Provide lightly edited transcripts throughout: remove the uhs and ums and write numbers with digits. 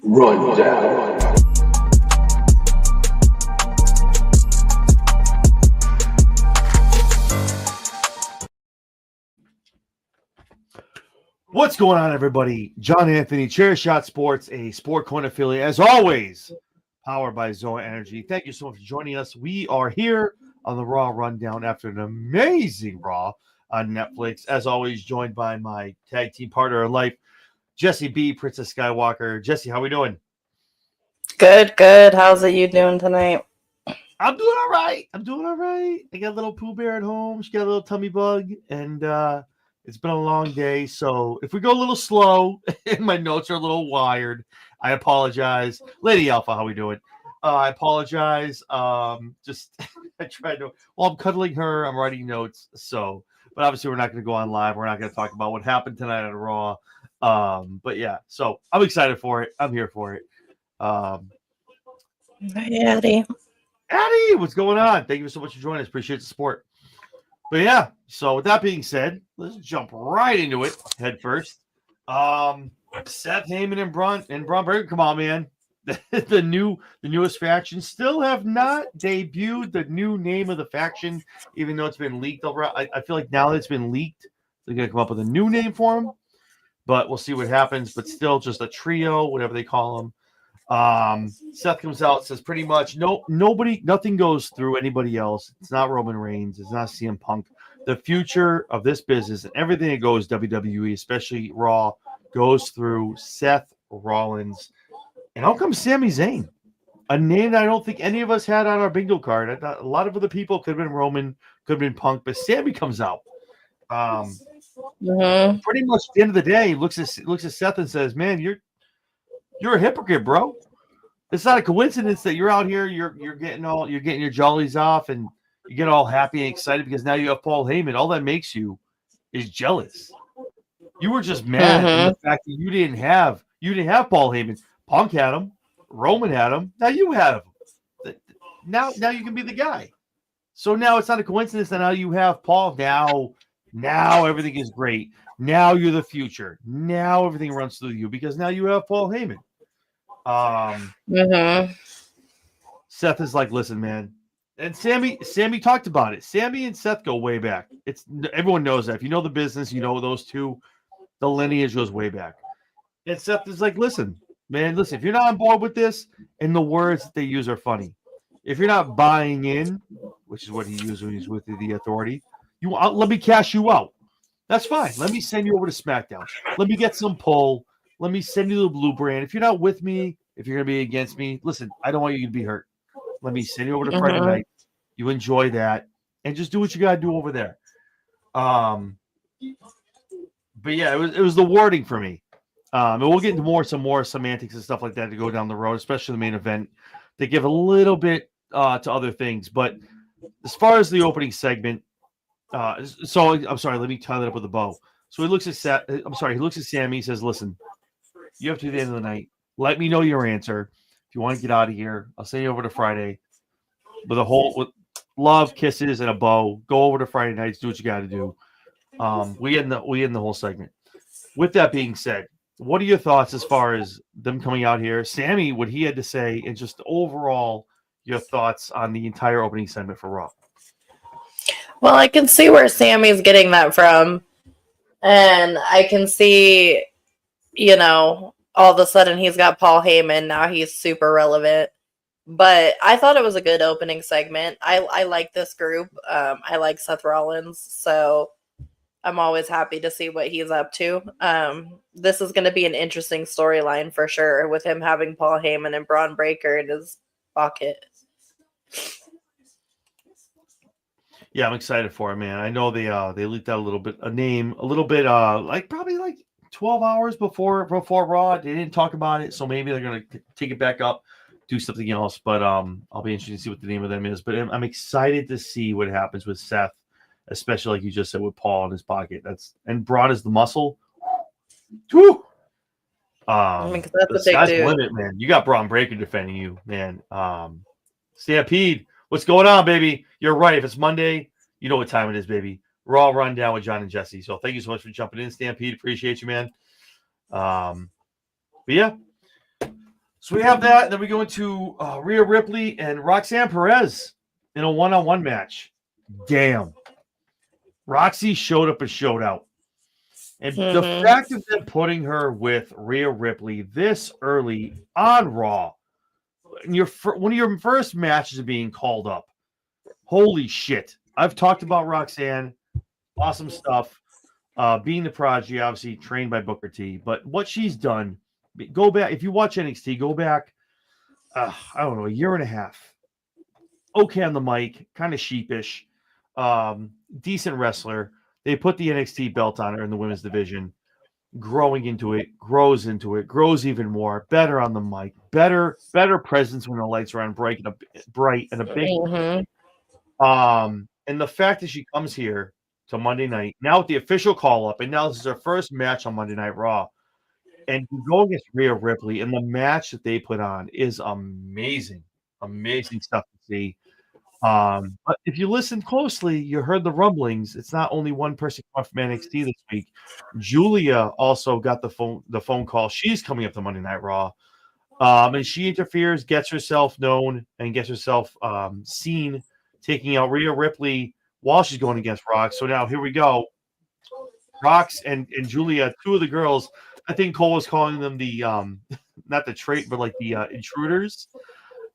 Rundown. What's going on, everybody? John Anthony, Chair Shot Sports, a Sport Corner affiliate, as always, powered by Zoa Energy. Thank you so much for joining us. We are here on the Raw Rundown after an amazing Raw on Netflix. As always, joined by my tag team partner in life, Jesse B, Princess Skywalker. Jesse, how we doing? Good, good. How's it you doing tonight? I'm doing all right. I got a little Pooh Bear at home. She got a little tummy bug, and it's been a long day. So if we go a little slow and my notes are a little wired, I apologize. Lady Alpha, how we doing? I apologize. Just I tried to. Well, I'm cuddling her. I'm writing notes. So, but obviously we're not going to go on live. We're not going to talk about what happened tonight on Raw. But yeah, so I'm excited for it. I'm here for it. Hey, Addie. Addie, what's going on? Thank you so much for joining us. Appreciate the support. But yeah, so with that being said, let's jump right into it head first. Seth Heyman and Braun Breaker, come on, man. The newest faction still have not debuted the new name of the faction, even though it's been leaked over. I feel like now that it's been leaked, they're gonna come up with a new name for them. But we'll see what happens. But still, just a trio, whatever they call them. Seth comes out, says pretty much nothing goes through anybody else. It's not Roman Reigns, it's not CM Punk. The future of this business and everything that goes WWE, especially Raw, goes through Seth Rollins. And how come Sami Zayn? A name that I don't think any of us had on our bingo card. I thought a lot of other people could have been Roman, could have been Punk, but Sami comes out. Pretty much at the end of the day, looks at Seth and says, "Man, you're a hypocrite, bro. It's not a coincidence that you're out here. You're getting your jollies off, and you get all happy and excited because now you have Paul Heyman. All that makes you is jealous. You were just mad at the fact that you didn't have Paul Heyman. Punk had him, Roman had him. Now you have him. Now you can be the guy. So now it's not a coincidence that now you have Paul. Now everything is great. Now you're the future. Now everything runs through you because now you have Paul Heyman." Seth is like, "Listen, man," and Sammy talked about it. Sammy and Seth go way back. Everyone knows that. If you know the business, you know those two. The lineage goes way back. And Seth is like, "Listen, man, listen. If you're not on board with this, and the words that they use are funny, if you're not buying in, which is what he used when he's with the Authority, let me cash you out. That's fine. Let me send you over to SmackDown. Let me get some pull. Let me send you the blue brand. If you're not with me, if you're going to be against me, listen, I don't want you to be hurt. Let me send you over to Friday night. You enjoy that. And just do what you got to do over there." But yeah, it was the wording for me. And we'll get into some more semantics and stuff like that to go down the road, especially the main event. They give a little bit to other things. But as far as the opening segment, so I'm sorry, let me tie that up with a bow. So he looks at Sammy. He says, "Listen, you have to the end of the night. Let me know your answer. If you want to get out of here, I'll send you over to Friday with love, kisses, and a bow. Go over to Friday nights, do what you got to do." We end the whole segment. With that being said, what are your thoughts as far as them coming out here? Sammy, what he had to say, and just overall your thoughts on the entire opening segment for Raw. Well, I can see where Sammy's getting that from. And I can see, all of a sudden he's got Paul Heyman. Now he's super relevant. But I thought it was a good opening segment. I like this group. I like Seth Rollins. So I'm always happy to see what he's up to. This is going to be an interesting storyline for sure with him having Paul Heyman and Braun Breaker in his pocket. Yeah, I'm excited for it, man. I know they leaked out a name probably 12 hours before Raw. They didn't talk about it, so maybe they're gonna take it back up, do something else. But I'll be interested to see what the name of them is. But I'm excited to see what happens with Seth, especially like you just said with Paul in his pocket. And Braun is the muscle. Woo! Because that's the sky's the limit, man. You got Braun Breaker defending you, man. Stampede. What's going on, baby? You're right. If it's Monday, you know what time it is, baby. Raw Rundown with John and Jesse. So thank you so much for jumping in, Stampede. Appreciate you, man. But yeah, So we have that, and then we go into Rhea Ripley and Roxanne Perez in a one-on-one match. Damn. Roxy showed up and showed out. And the fact of them putting her with Rhea Ripley this early on Raw, one of your first matches being called up. Holy shit. I've talked about Roxanne. Awesome stuff. Being the prodigy, obviously trained by Booker T. But what she's done, go back. If you watch NXT, go back, I don't know, a year and a half. Okay on the mic, kind of sheepish. Decent wrestler. They put the NXT belt on her in the women's division. Growing into it, grows grows even more. Better on the mic, better presence when the lights are on, bright and a big. And the fact that she comes here to Monday night now with the official call up, and now this is her first match on Monday Night Raw, and to go against Rhea Ripley, and the match that they put on is amazing stuff to see. But if you listen closely, you heard the rumblings. It's not only one person coming from NXT this week. Julia also got the phone call. She's coming up to Monday Night Raw. And she interferes, gets herself known, and gets herself seen taking out Rhea Ripley while she's going against Rox. So now here we go. Rox and Julia, two of the girls. I think Cole was calling them the not the trait, but like the intruders.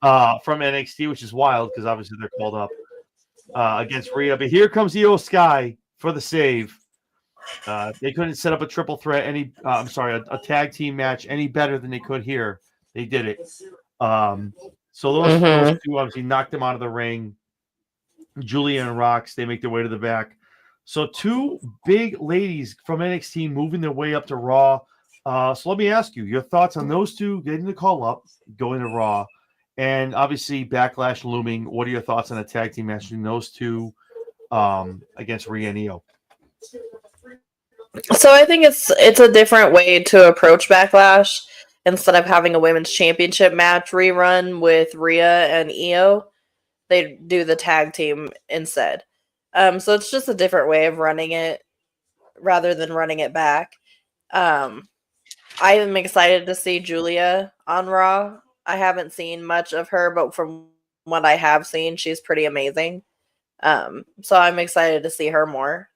From NXT, which is wild because obviously they're called up against Rhea. But here comes Io Sky for the save. They couldn't set up a triple threat a tag team match any better than they could here. They did it. So those two obviously knocked them out of the ring. Julia and Rox, they make their way to the back. So two big ladies from NXT moving their way up to Raw. So let me ask you your thoughts on those two getting the call up, going to Raw. And obviously, Backlash looming. What are your thoughts on a tag team match between those two against Rhea and Io? So I think it's a different way to approach Backlash. Instead of having a women's championship match rerun with Rhea and Io, they do the tag team instead. So it's just a different way of running it rather than running it back. I am excited to see Julia on Raw. I haven't seen much of her, but from what I have seen, she's pretty amazing. So I'm excited to see her more.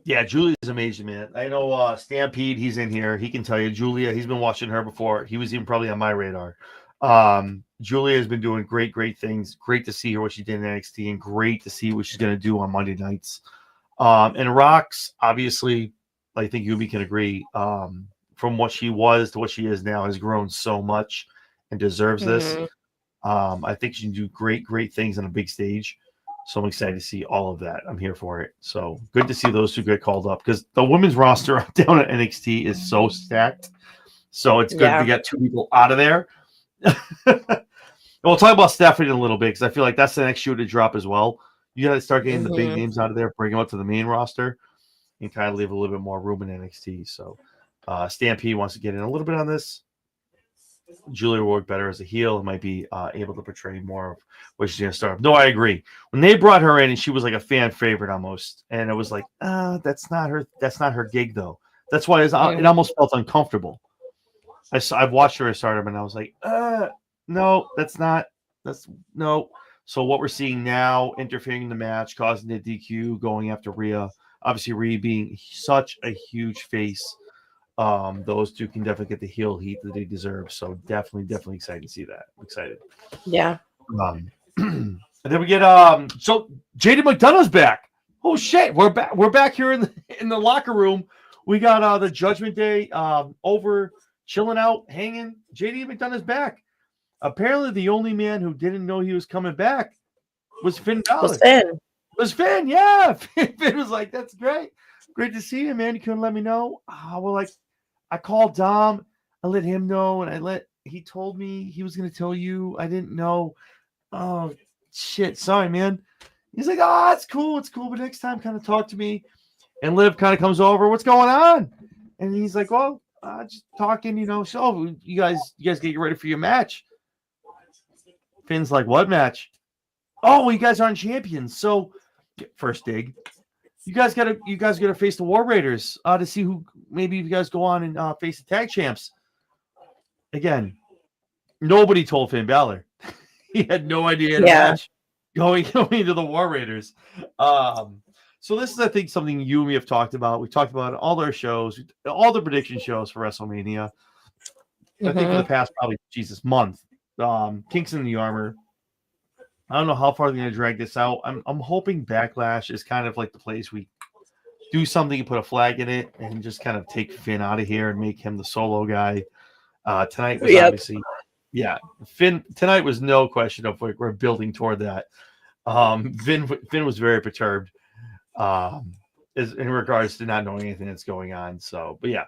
Yeah, Julia's amazing, man. I know Stampede, he's in here. He can tell you. Julia, he's been watching her before. He was even probably on my radar. Julia has been doing great things. Great to see her, what she did in NXT, and great to see what she's going to do on Monday nights. And Rox, obviously, I think Yumi can agree, from what she was to what she is now, has grown so much and deserves this. I think she can do great things on a big stage. So I'm excited to see all of that. I'm here for it. So good to see those two get called up because the women's roster down at NXT is so stacked. So it's good to get two people out of there. We'll talk about Stephanie in a little bit because I feel like that's the next shoe to drop as well. You got to start getting the big names out of there, bring them up to the main roster, and kind of leave a little bit more room in NXT. So Stampede wants to get in a little bit on this. Julia will work better as a heel and might be able to portray more of what she's going to start. No, I agree. When they brought her in and she was like a fan favorite almost, and it was like, that's not her gig though. That's why it almost felt uncomfortable. I've watched her at Stardom and I was like, no, no. So what we're seeing now, interfering in the match, causing the DQ, going after Rhea. Obviously, Rhea being such a huge face. Those two can definitely get the heel heat that they deserve. So definitely excited to see that. I'm excited. Yeah. And then we get so JD McDonough's back. Oh shit, we're back here in the locker room. We got the Judgment Day over chilling out, hanging. JD McDonough's back. Apparently, the only man who didn't know he was coming back was Finn Balor. Was Finn, yeah. Finn was like, "That's great, great to see you, man. You couldn't let me know." Well, like, I called Dom, I let him know, and he told me he was going to tell you. I didn't know. Oh shit, sorry, man. He's like, "Oh, it's cool, but next time, kind of talk to me." And Liv kind of comes over, "What's going on?" And he's like, "Well, just talking, So you guys get ready for your match." Finn's like, "What match?" "Oh, well, you guys aren't champions." So first dig. You guys gotta face the War Raiders to see who maybe you guys go on and face the tag champs. Again, nobody told Finn Balor. He had no idea in a match going into the War Raiders. So this is, I think, something you and me have talked about. We talked about it all our shows, all the prediction shows for WrestleMania. I think for the past probably month. Kinks in the Armor. I don't know how far they're going to drag this out. I'm hoping Backlash is kind of like the place we do something and put a flag in it and just kind of take Finn out of here and make him the solo guy. Tonight was obviously, Finn. Tonight was no question of like we're building toward that. Finn was very perturbed in regards to not knowing anything that's going on. So, but yeah.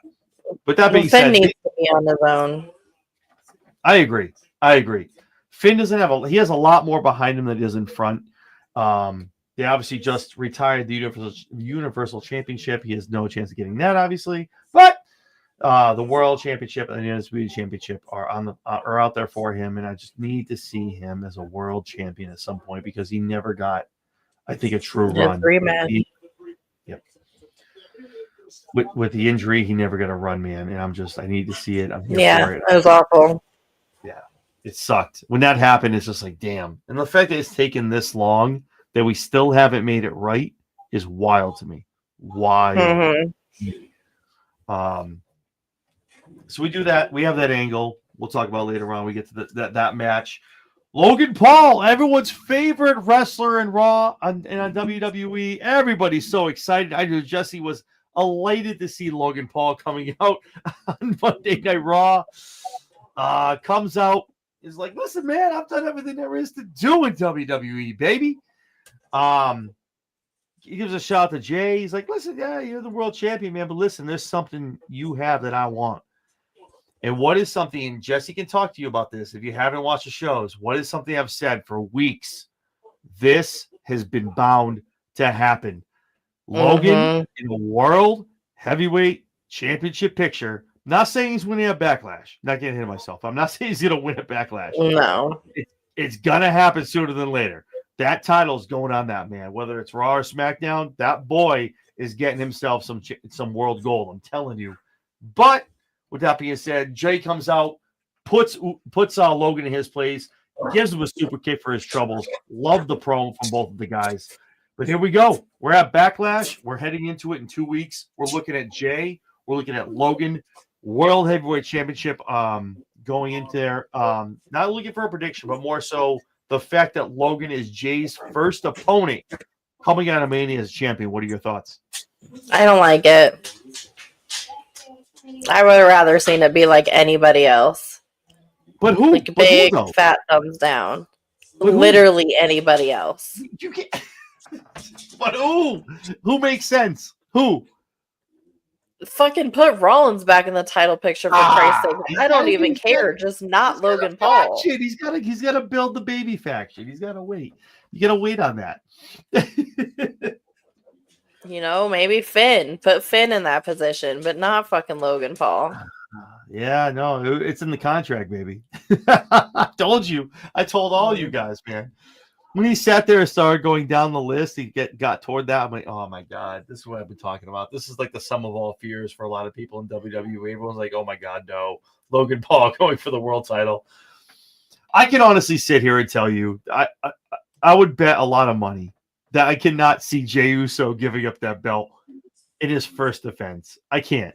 But that being said, Finn needs to be on his own. I agree. Finn doesn't have he has a lot more behind him than he does in front. They obviously just retired the Universal Championship. He has no chance of getting that, obviously. But the World Championship and the Undisputed Championship are out there for him, and I just need to see him as a world champion at some point because he never got, I think, a true run. Yep. With the injury, he never got a run, man. And I need to see it. I'm here for it. It was awful. Yeah, it sucked. When that happened, it's just like, damn. And the fact that it's taken this long that we still haven't made it right is wild to me. Wild. So we do that. We have that angle. We'll talk about later on. We get to that match. Logan Paul, everyone's favorite wrestler in Raw and on WWE. Everybody's so excited. I know Jesse was elated to see Logan Paul coming out on Monday Night Raw. Comes out, is like, listen, man, I've done everything there is to do in WWE, baby. He gives a shout out to Jay. He's like, listen, yeah, you're the world champion, man, but listen, there's something you have that I want. And what is something, and Jesse can talk to you about this if you haven't watched the shows, what is something I've said for weeks? This has been bound to happen. Logan in the World Heavyweight Championship picture. Not saying he's winning a Backlash. Not getting ahead of myself. I'm not saying he's going to win a Backlash. No. It's going to happen sooner than later. That title's going on that man. Whether it's Raw or SmackDown, that boy is getting himself some world gold. I'm telling you. But with that being said, Jay comes out, puts Logan in his place, gives him a super kick for his troubles. Love the promo from both of the guys. But here we go. We're at Backlash. We're heading into it in 2 weeks. We're looking at Jay. We're looking at Logan. World Heavyweight Championship going into there. Not looking for a prediction, but more so the fact that Logan is Jay's first opponent coming out of Mania as champion. What are your thoughts? I don't like it. I would have rather seen it be like anybody else. But who? Like big, fat thumbs down. Literally anybody else. You can't. But who? Who makes sense? Who? Fucking put Rollins back in the title picture for Christ's sake. I don't even care. Just not Logan Paul. He's got to build the baby faction. He's got to wait. You got to wait on that. Maybe Finn. Put Finn in that position, but not fucking Logan Paul. Yeah, no, it's in the contract, baby. I told you. I told all you guys, man. When he sat there and started going down the list, he got toward that. I'm like, oh my God, this is what I've been talking about. This is like the sum of all fears for a lot of people in WWE. Everyone's like, oh my God, no. Logan Paul going for the world title. I can honestly sit here and tell you, I would bet a lot of money that I cannot see Jey Uso giving up that belt in his first defense. I can't.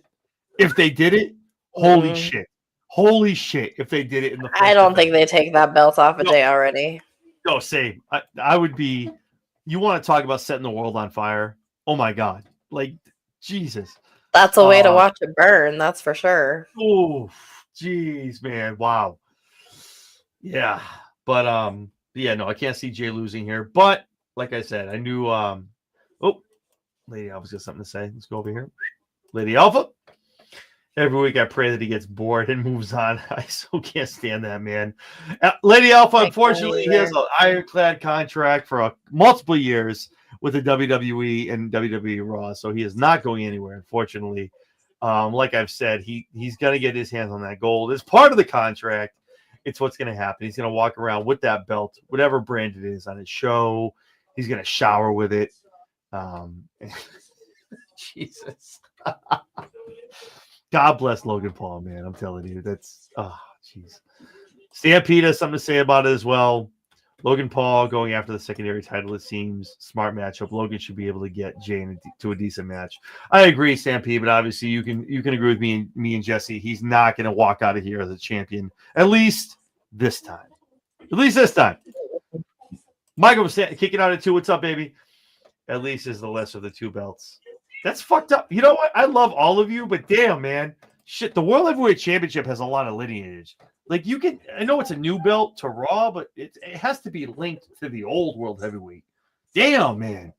If they did it, holy shit. Holy shit, if they did it in the first I don't think they take that belt off of Jey already. No, same. I would be. You want to talk about setting the world on fire? Oh my God! Like Jesus. That's a way to watch it burn. That's for sure. Oh, jeez, man! Wow. Yeah, but yeah, no, I can't see Jay losing here. But like I said, I knew. Lady Alpha's got something to say. Let's go over here. Lady Alpha. Every week I pray that he gets bored and moves on. I so can't stand that, man. Lady Alpha, unfortunately, he has an ironclad contract for multiple years with the WWE and WWE Raw, so he is not going anywhere, unfortunately. Like I've said, he's going to get his hands on that gold. It's part of the contract. It's what's going to happen. He's going to walk around with that belt, whatever brand it is, on his show. He's going to shower with it. Jesus. God bless Logan Paul, man. I'm telling you, that's jeez. Stampede has something to say about it as well. Logan Paul going after the secondary title, it seems smart matchup. Logan should be able to get Jane to a decent match. I agree, Stampede, but obviously you can agree with me and Jesse. He's not going to walk out of here as a champion, at least this time. At least this time. Michael was kicking out at 2. What's up, baby? At least is the lesser of the 2 belts. That's fucked up. You know what? I love all of you, but damn, man. Shit, the World Heavyweight Championship has a lot of lineage. Like, you can, I know it's a new belt to Raw, but it has to be linked to the old World Heavyweight. Damn, man.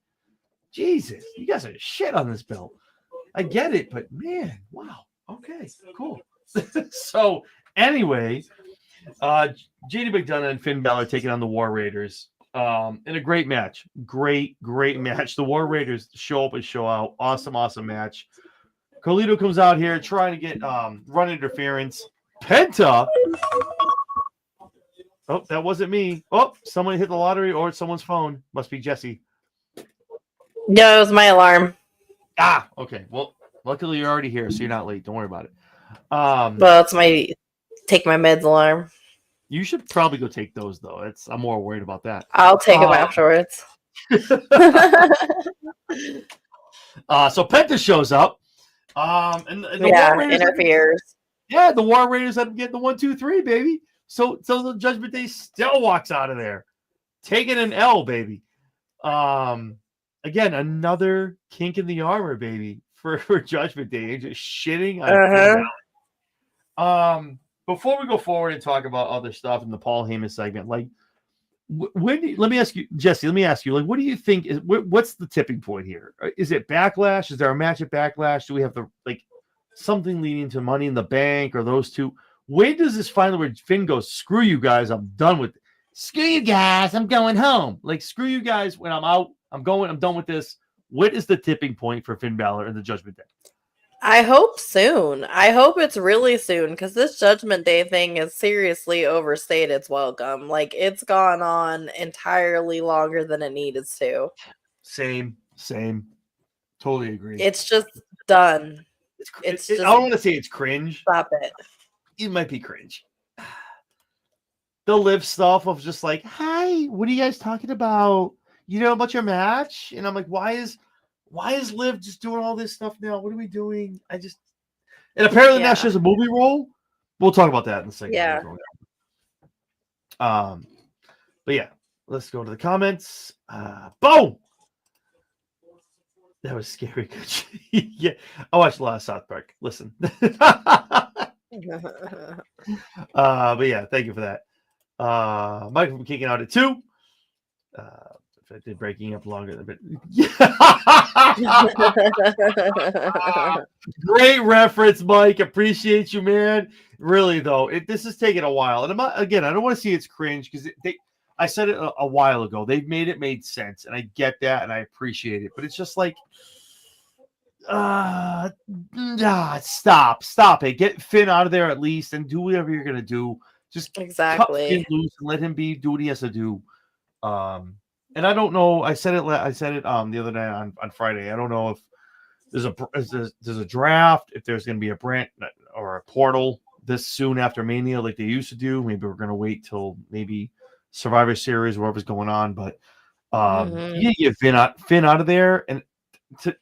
Jesus, you guys are shit on this belt. I get it, but man, wow. Okay, cool. So, anyway, JD McDonough and Finn Balor taking on the War Raiders. In a great match. Great match. The War Raiders show up and show out. Awesome match. Carlito comes out here trying to get run interference. Penta. Oh, that wasn't me. Oh, someone hit the lottery or it's someone's phone. Must be Jesse. No, it was my alarm. Ah, okay. Well, luckily you're already here, so you're not late. Don't worry about it. Well, it's my take my meds alarm. You should probably go take those though. I'm more worried about that. I'll take them afterwards. So Penta shows up. And the War Raiders interferes. The War Raiders end up getting the 1, 2, 3, baby. So the Judgment Day still walks out of there, taking an L, baby. Again, another kink in the armor, baby, for Judgment Day, just shitting on. Before we go forward and talk about other stuff in the Paul Heyman segment, like, let me ask you, Jesse. Let me ask you, like, what do you think is what's the tipping point here? Is it Backlash? Is there a match at Backlash? Do we have something leading to Money in the Bank or those two? When does this finally where Finn goes, screw you guys, I'm done with it. Screw you guys, I'm going home. Like, screw you guys, when I'm out, I'm done with this. What is the tipping point for Finn Balor and the Judgment Day? I hope soon. I hope it's really soon because this Judgment Day thing is seriously overstayed its welcome. Like, it's gone on entirely longer than it needed to. Same. Totally agree. It's just done. I don't want to say it's cringe. Stop it. It might be cringe. The Liv stuff of just like, hi, what are you guys talking about? You know about your match? And I'm like, why is Liv just doing all this stuff now? What are we doing? And apparently now she has a movie role. We'll talk about that in a second. Yeah. But yeah, let's go to the comments. Boom! That was scary. Yeah, I watched a lot of South Park. Listen. But yeah, thank you for that. Michael from kicking out at 2. If I did breaking up longer than Great reference, Mike. Appreciate you, man. Really though, this is taking a while, and I don't want to see it's cringe because I said it a while ago. They've made sense, and I get that, and I appreciate it. But it's just like, stop it. Get Finn out of there at least, and do whatever you're gonna do. Just cut Finn loose and let him do what he has to do. And I don't know. I said it the other night on Friday. I don't know if there's a draft, if there's going to be a brand or a portal this soon after Mania, like they used to do. Maybe we're going to wait till maybe Survivor Series, whatever's going on. But you get Finn out of there, and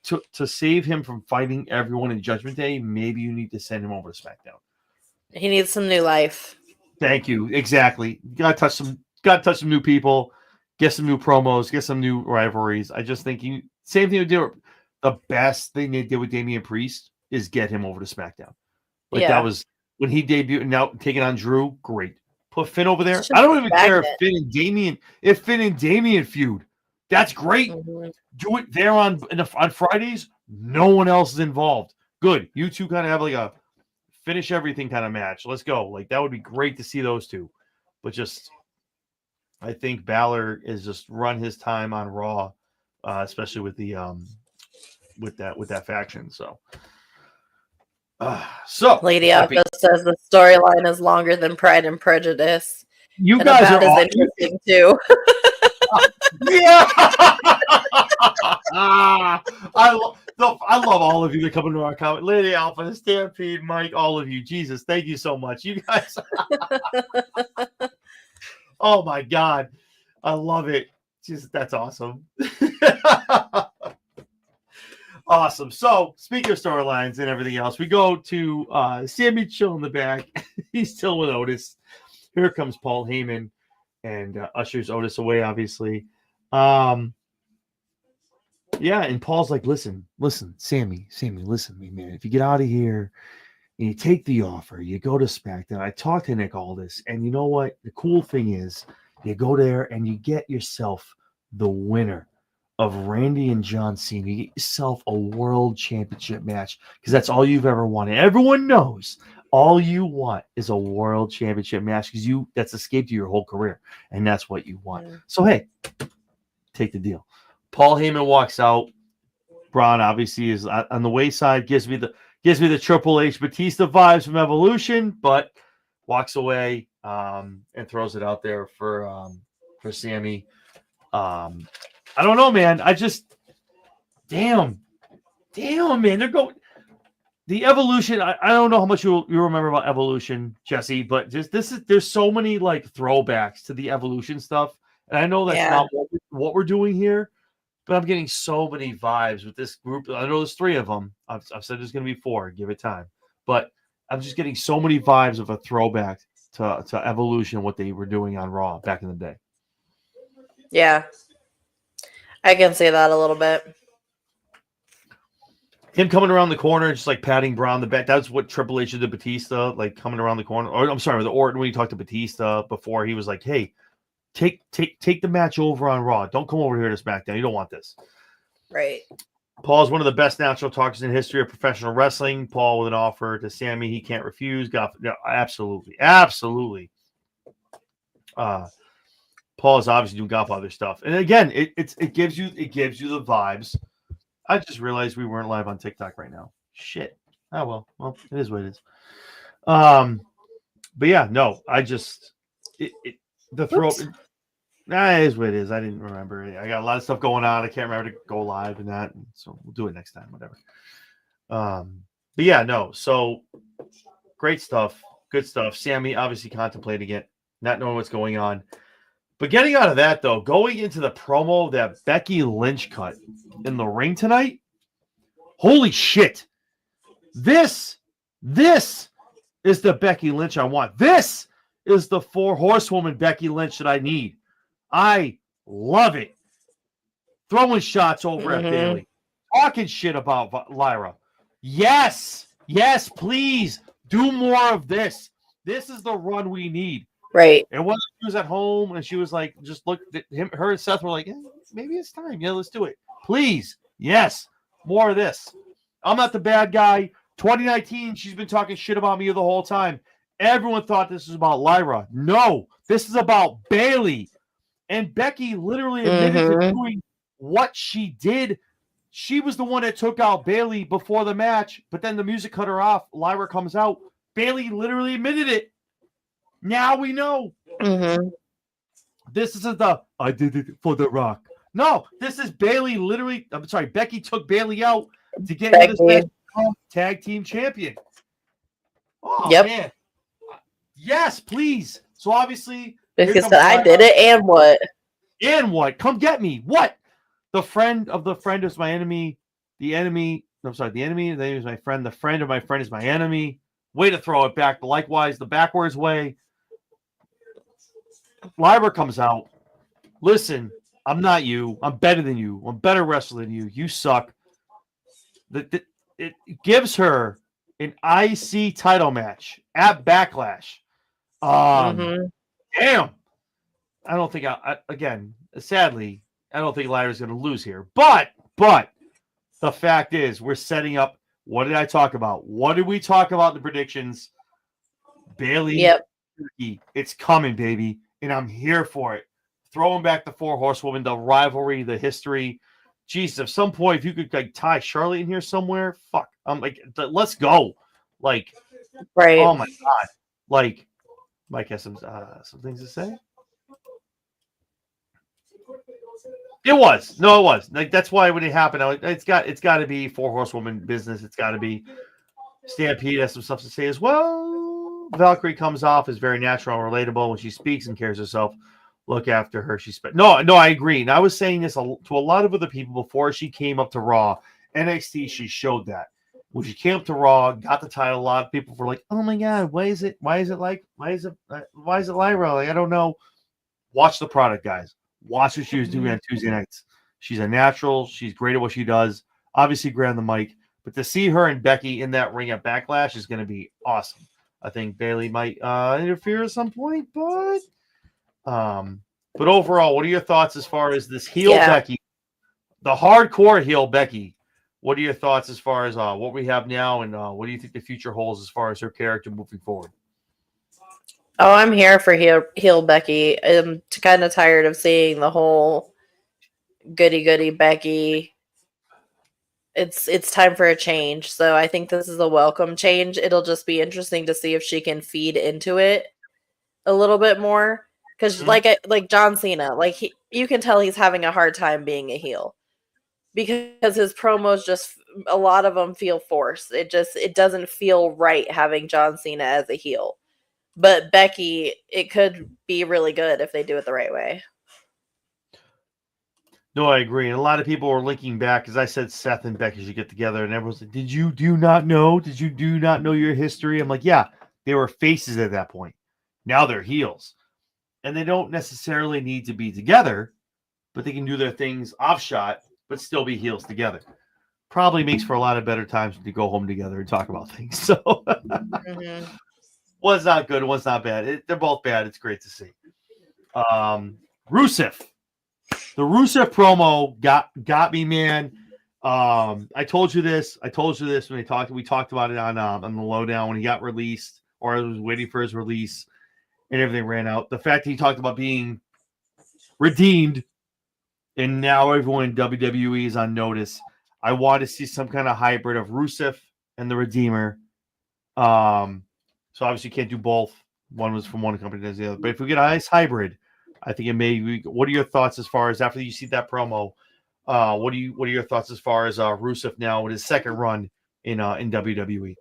to save him from fighting everyone in Judgment Day, maybe you need to send him over to SmackDown. He needs some new life. Thank you. Exactly. Got to touch some new people. Get some new promos, get some new rivalries. I just think same thing to do. The best thing they did with Damian Priest is get him over to SmackDown. That was when he debuted. And now taking on Drew, great. Put Finn over there. I don't even care if Finn and Damian feud. That's great. Mm-hmm. Do it there on Fridays. No one else is involved. Good. You two kind of have like a finish everything kind of match. Let's go. Like, that would be great to see those two. But just, I think Balor is just run his time on Raw, especially with the with that faction. So Lady Alpha says the storyline is longer than Pride and Prejudice. You guys are as interesting too. Yeah. I love all of you that come into our comment. Lady Alpha, the Stampede, Mike, all of you. Jesus, thank you so much. You guys. Oh my God. I love it. Just that's awesome. Awesome. So speaking of storylines and everything else, we go to Sammy Chill in the back. He's still with Otis. Here comes Paul Heyman and ushers Otis away, obviously. Yeah, and Paul's like, listen, Sammy, listen to me, man. If you get out of here and you take the offer, you go to SmackDown. I talked to Nick Aldis, and you know what? The cool thing is you go there and you get yourself the winner of Randy and John Cena. You get yourself a world championship match because that's all you've ever wanted. Everyone knows all you want is a world championship match because that's escaped you your whole career, and that's what you want. So, hey, take the deal. Paul Heyman walks out. Braun obviously is on the wayside. Gives me the Triple H Batista vibes from Evolution, but walks away and throws it out there for Sammy. I don't know, man. Damn, man. They're going the Evolution. I don't know how much you remember about Evolution, Jesse, but there's so many like throwbacks to the Evolution stuff, and I know that's not what we're doing here. But I'm getting so many vibes with this group. I know there's 3 of them. I've said there's going to be 4. Give it time. But I'm just getting so many vibes of a throwback to Evolution, what they were doing on Raw back in the day. Yeah. I can see that a little bit. Him coming around the corner, just like patting Braun the back. That's what Triple H did to Batista, like coming around the corner. Or I'm sorry, the Orton when he talked to Batista before, he was like, hey, Take the match over on Raw. Don't come over here to SmackDown. You don't want this. Right. Paul's one of the best natural talkers in history of professional wrestling. Paul with an offer to Sammy he can't refuse. Absolutely. Paul is obviously doing Godfather stuff. And again, it gives you the vibes. I just realized we weren't live on TikTok right now. Shit. Oh well, it is what it is. But yeah, no, the throw. That is what it is. I didn't remember. I got a lot of stuff going on. I can't remember to go live and that. So we'll do it next time, whatever. But yeah, no. So great stuff. Good stuff. Sammy obviously contemplating it, not knowing what's going on. But getting out of that, though, going into the promo that Becky Lynch cut in the ring tonight, holy shit. This is the Becky Lynch I want. This is the 4 horsewoman Becky Lynch that I need. I love it. Throwing shots over at Bayley. Talking shit about Lyra. Yes, please. Do more of this. This is the run we need. Right. And when she was at home and she was like, just looked at him, her and Seth were like, maybe it's time. Yeah, let's do it. Please. Yes. More of this. I'm not the bad guy. 2019, she's been talking shit about me the whole time. Everyone thought this was about Lyra. No, this is about Bayley. And Becky literally admitted to doing what she did. She was the one that took out Bayley before the match, but then the music cut her off. Lyra comes out. Bayley literally admitted it. Now we know. This isn't I did it for The Rock. No, this is Bayley literally. I'm sorry, Becky took Bayley out to get this match tag team champion. Oh, man. Yes, please. So obviously, because I did it, and what? And what? Come get me. What? The friend of the friend is my enemy. The enemy. I'm sorry. The enemy is my friend. The friend of my friend is my enemy. Way to throw it back. Likewise, the backwards way. Lyra comes out. Listen, I'm not you. I'm better than you. I'm better wrestler than you. You suck. It gives her an IC title match at Backlash. Damn. I don't think sadly, I don't think Lyra's going to lose here. But the fact is, we're setting up. What did I talk about? What did we talk about in the predictions? Bayley. Yep. It's coming, baby. And I'm here for it. Throwing back the 4 horsewomen, the rivalry, the history. Jesus, at some point, if you could like tie Charlotte in here somewhere, fuck. I'm like, let's go. Like, right. Oh my God. Like, Mike has some things to say. It was. No, it was. Like that's why when it happened, it's got to be four horsewoman business. It's got to be Stampede has some stuff to say as well. Valkyrie comes off as very natural and relatable when she speaks and carries herself. Look after her. No, I agree. And I was saying this to a lot of other people before she came up to Raw. NXT, she showed that. When she came up to Raw, got the title, a lot of people were like, "Oh my God, why is it Lyra? Like, I don't know." Watch the product, guys. Watch what she was doing on Tuesday nights. She's a natural. She's great at what she does. Obviously, grab the mic. But to see her and Becky in that ring at Backlash is going to be awesome. I think Bayley might interfere at some point, but overall, what are your thoughts as far as this heel Becky, the hardcore heel Becky? What are your thoughts as far as what we have now, and what do you think the future holds as far as her character moving forward? Oh, I'm here for heel Becky. I'm kind of tired of seeing the whole goody Becky. It's time for a change. So I think this is a welcome change. It'll just be interesting to see if she can feed into it a little bit more. Because like John Cena, you can tell he's having a hard time being a heel because his promos just a lot of them feel forced. It doesn't feel right having John Cena as a heel. But Becky, it could be really good if they do it the right way. No, I agree. And a lot of people were linking back because I said Seth and Becky should get together, and everyone's like, do you not know your history? I'm like, yeah, they were faces at that point. Now they're heels. And they don't necessarily need to be together, but they can do their things off shot, but still be heels together. Probably makes for a lot of better times to go home together and talk about things. So one's not good, one's not bad. They're both bad. It's great to see. Rusev. The Rusev promo got me, man. I told you this when we talked about it on the lowdown when he got released, or I was waiting for his release and everything ran out. The fact that he talked about being redeemed and now everyone in WWE is on notice. I want to see some kind of hybrid of Rusev and the Redeemer. So obviously you can't do both. One was from one company as the other. But if we get a nice hybrid, I think it may be. What are your thoughts as far as after you see that promo? What are your thoughts as far as Rusev now with his second run in WWE?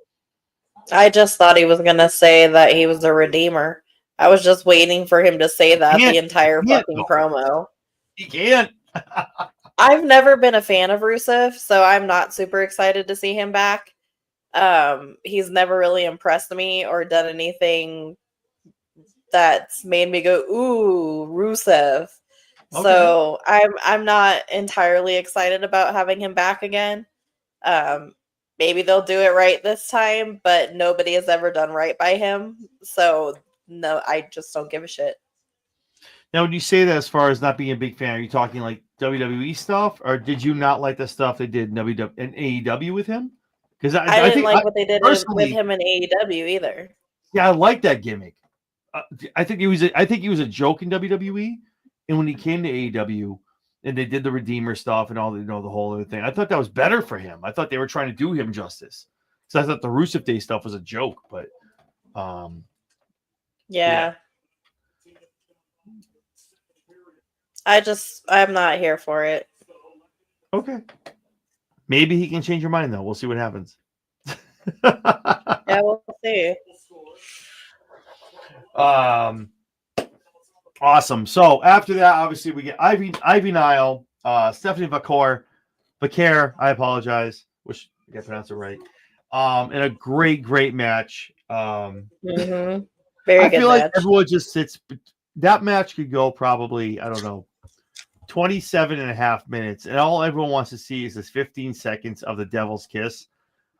I just thought he was gonna say that he was a Redeemer. I was just waiting for him to say that the entire fucking promo. He can't. I've never been a fan of Rusev, so I'm not super excited to see him back. He's never really impressed me or done anything that's made me go, ooh, Rusev. Okay. So I'm not entirely excited about having him back again. Maybe they'll do it right this time, but nobody has ever done right by him. So no, I just don't give a shit. Now, when you say that as far as not being a big fan, are you talking like WWE stuff, or did you not like the stuff they did in AEW with him? Because I didn't like what they did with him in AEW either. Yeah, I like that gimmick. I think he was a joke in WWE, and when he came to AEW and they did the Redeemer stuff and all the whole other thing, I thought that was better for him. I thought they were trying to do him justice. So I thought the Rusev Day stuff was a joke, but yeah. I'm not here for it. Okay. Maybe he can change your mind though. We'll see what happens. Yeah, we'll see. Awesome. So after that, obviously we get Ivy Nile, Stephanie Vaquer. I apologize. Wish I could pronounce it right. And a great match. Very good. I feel like everyone just sits. That match could go probably, I don't know, 27 and a half minutes, and all everyone wants to see is this 15 seconds of the Devil's Kiss.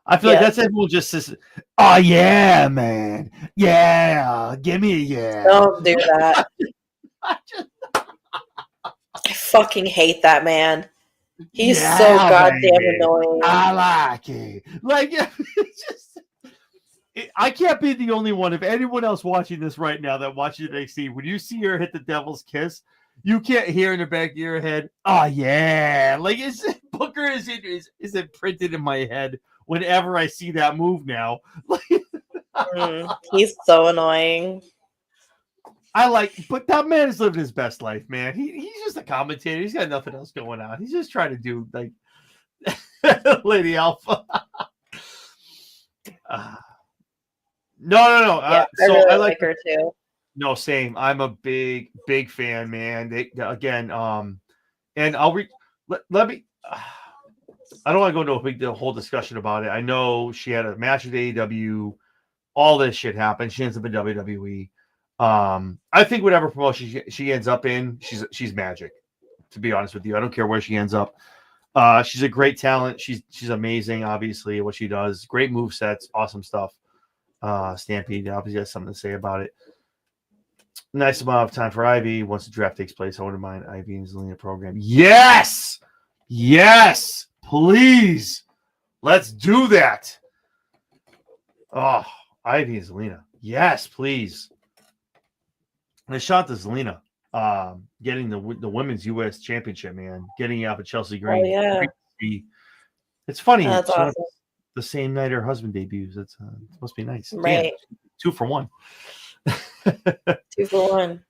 I feel like that's everyone just says, "Oh yeah, man, yeah, give me a yeah." Don't do that. I fucking hate that man. He's so goddamn annoying. I like it. Like, it's just, I can't be the only one. If anyone else watching this right now that watches NXT, when you see her hit the Devil's Kiss, you can't hear in the back of your head, "Oh yeah!" Like Booker is imprinted in my head whenever I see that move now. He's so annoying. but that man is living his best life, man. He's just a commentator. He's got nothing else going on. He's just trying to do like Lady Alpha. No. Yeah, So I really I like her too. No, same. I'm a big fan, man. Again, and let me. I don't want to go into a whole discussion about it. I know she had a match with AEW. All this shit happened. She ends up in WWE. I think whatever promotion she ends up in, she's magic. To be honest with you, I don't care where she ends up. She's a great talent. She's amazing. Obviously, what she does, great move sets, awesome stuff. Stampede obviously has something to say about it. Nice amount of time for Ivy. Once the draft takes place, I wouldn't mind Ivy and Zelina program. Yes, please, let's do that. Oh, Ivy and Zelina. Yes, please. And a shot to Zelina. Getting the women's U.S. championship, man. Getting out of Chelsea Green. Oh, yeah. It's funny. That's awesome. The same night her husband debuts. It must be nice. Right. Damn, 2 for 1. 2 for 1.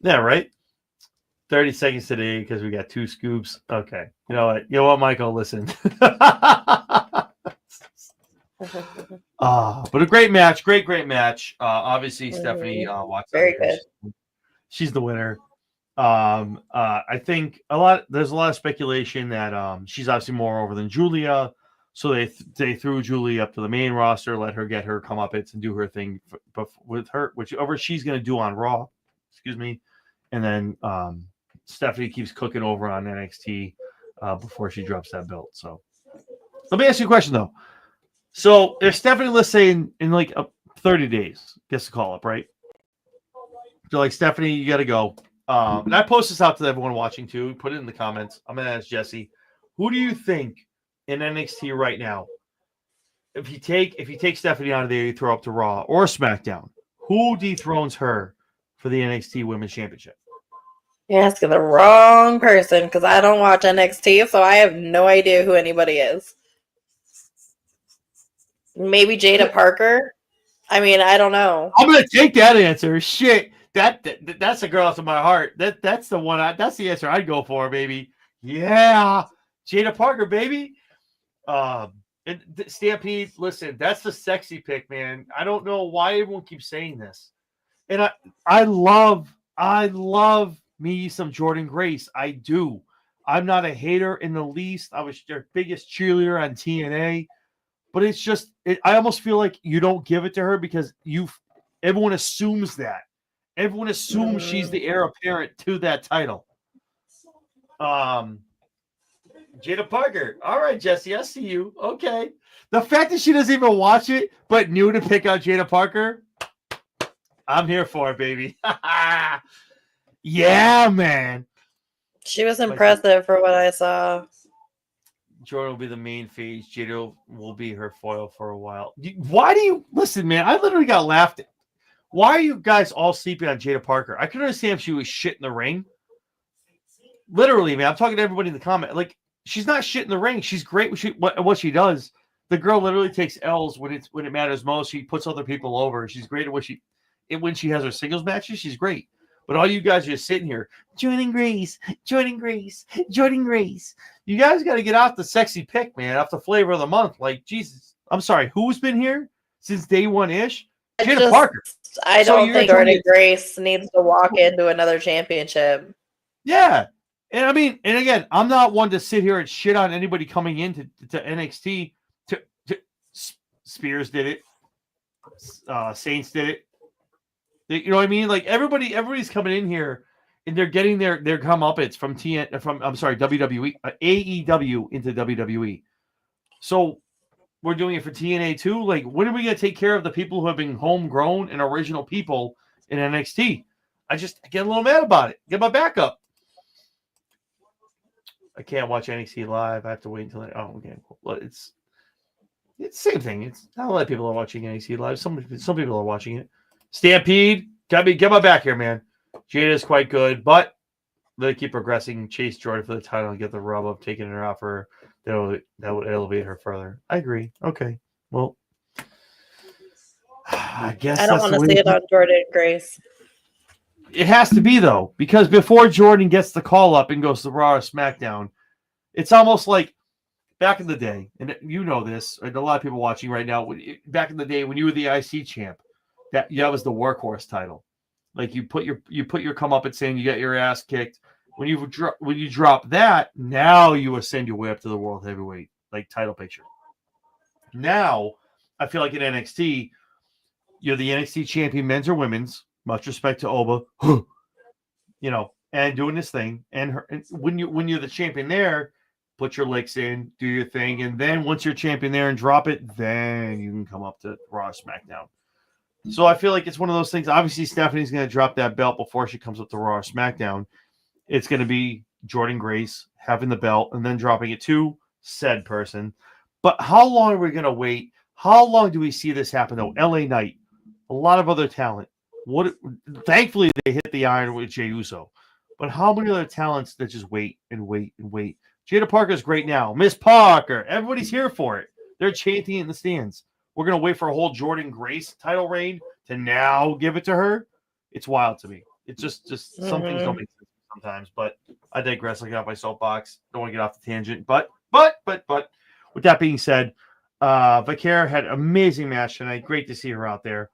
Yeah, right. 30 seconds today because we got 2 scoops. Okay. You know what, Michael? Listen. But a great match. Great match. Obviously, Stephanie Watson. Very good. She's the winner. I think there's a lot of speculation that she's obviously more over than Julia. So they threw Julia up to the main roster, let her get her comeuppance and do her thing with her, whichever she's going to do on Raw. Excuse me. And then Stephanie keeps cooking over on NXT before she drops that belt. So let me ask you a question, though. So if Stephanie, let's say in like 30 days, gets the call up, right? So like, Stephanie, you got to go. And I post this out to everyone watching too. Put it in the comments. I'm going to ask Jesse, who do you think in NXT right now, if you take Stephanie out of there, you throw up to Raw or SmackDown, who dethrones her for the NXT Women's Championship? You're asking the wrong person because I don't watch NXT, so I have no idea who anybody is. Maybe Jada Parker? I mean, I don't know. I'm gonna take that answer. Shit, that's a girl after my heart. That's the one. That's the answer I'd go for, baby. Yeah, Jada Parker, baby. And Stampede. Listen, that's the sexy pick, man. I don't know why everyone keeps saying this, and I love me some Jordynne Grace. I do. I'm not a hater in the least. I was their biggest cheerleader on TNA. But it's just, I almost feel like you don't give it to her because everyone assumes that. Everyone assumes she's the heir apparent to that title. Jada Parker. All right, Jesse, I see you. Okay. The fact that she doesn't even watch it, but knew to pick out Jada Parker, I'm here for it, baby. Yeah, man. She was impressive for what I saw. Jordan will be the main face. Jada will be her foil for a while. Why do you listen, man? I literally got laughed at. Why are you guys all sleeping on Jada Parker? I could understand if she was shit in the ring. Literally, man. I'm talking to everybody in the comment. Like, she's not shit in the ring. She's great what she does. The girl literally takes L's when it matters most. She puts other people over. She's great at when she has her singles matches. She's great. But all you guys are just sitting here, Jordynne Grace. You guys got to get off the sexy pick, man, off the flavor of the month. Like, Jesus. I'm sorry, who's been here since day one-ish? Jada Parker. I don't think Jordynne Grace needs to walk into another championship. Yeah. And I mean, and again, I'm not one to sit here and shit on anybody coming into NXT. Spears did it. Saints did it. You know what I mean? Like everybody's coming in here and they're getting their comeuppance from WWE, AEW into WWE. So we're doing it for TNA too. Like, when are we going to take care of the people who have been homegrown and original people in NXT? I get a little mad about it. Get my back up. I can't watch NXT live. I have to wait until okay. Well, it's the same thing. It's not a lot of people are watching NXT live. Some people are watching it. Stampede, get my back here, man. Jada is quite good, but they keep progressing. Chase Jordan for the title and get the rub of taking her off her. That would elevate her further. I agree. Okay, well, I guess I don't want to see it on Jordynne Grace. It has to be, though, because before Jordan gets the call up and goes to Raw or SmackDown, it's almost like back in the day, and you know this, and a lot of people watching right now, back in the day when you were the IC champ, that was the workhorse title. Like you put your come up and saying you got your ass kicked. When you drop that, now you ascend your way up to the world heavyweight like title picture. Now, I feel like in NXT, you're the NXT champion, men's or women's. Much respect to Oba, and doing this thing. And when you're the champion there, put your licks in, do your thing, and then once you're champion there and drop it, then you can come up to Raw, SmackDown. So I feel like it's one of those things. Obviously, Stephanie's going to drop that belt before she comes up to Raw or SmackDown. It's going to be Jordan Grace having the belt and then dropping it to said person. But how long are we going to wait? How long do we see this happen, though? LA Knight, a lot of other talent. Thankfully, they hit the iron with Jey Uso. But how many other talents that just wait and wait and wait? Jada Parker's great now. Miss Parker. Everybody's here for it. They're chanting it in the stands. We're going to wait for a whole Jordan Grace title reign to now give it to her. It's wild to me. It's just some things don't make sense sometimes. But I digress. I got my soapbox. Don't want to get off the tangent. But with that being said, Vaquer had an amazing match tonight. Great to see her out there.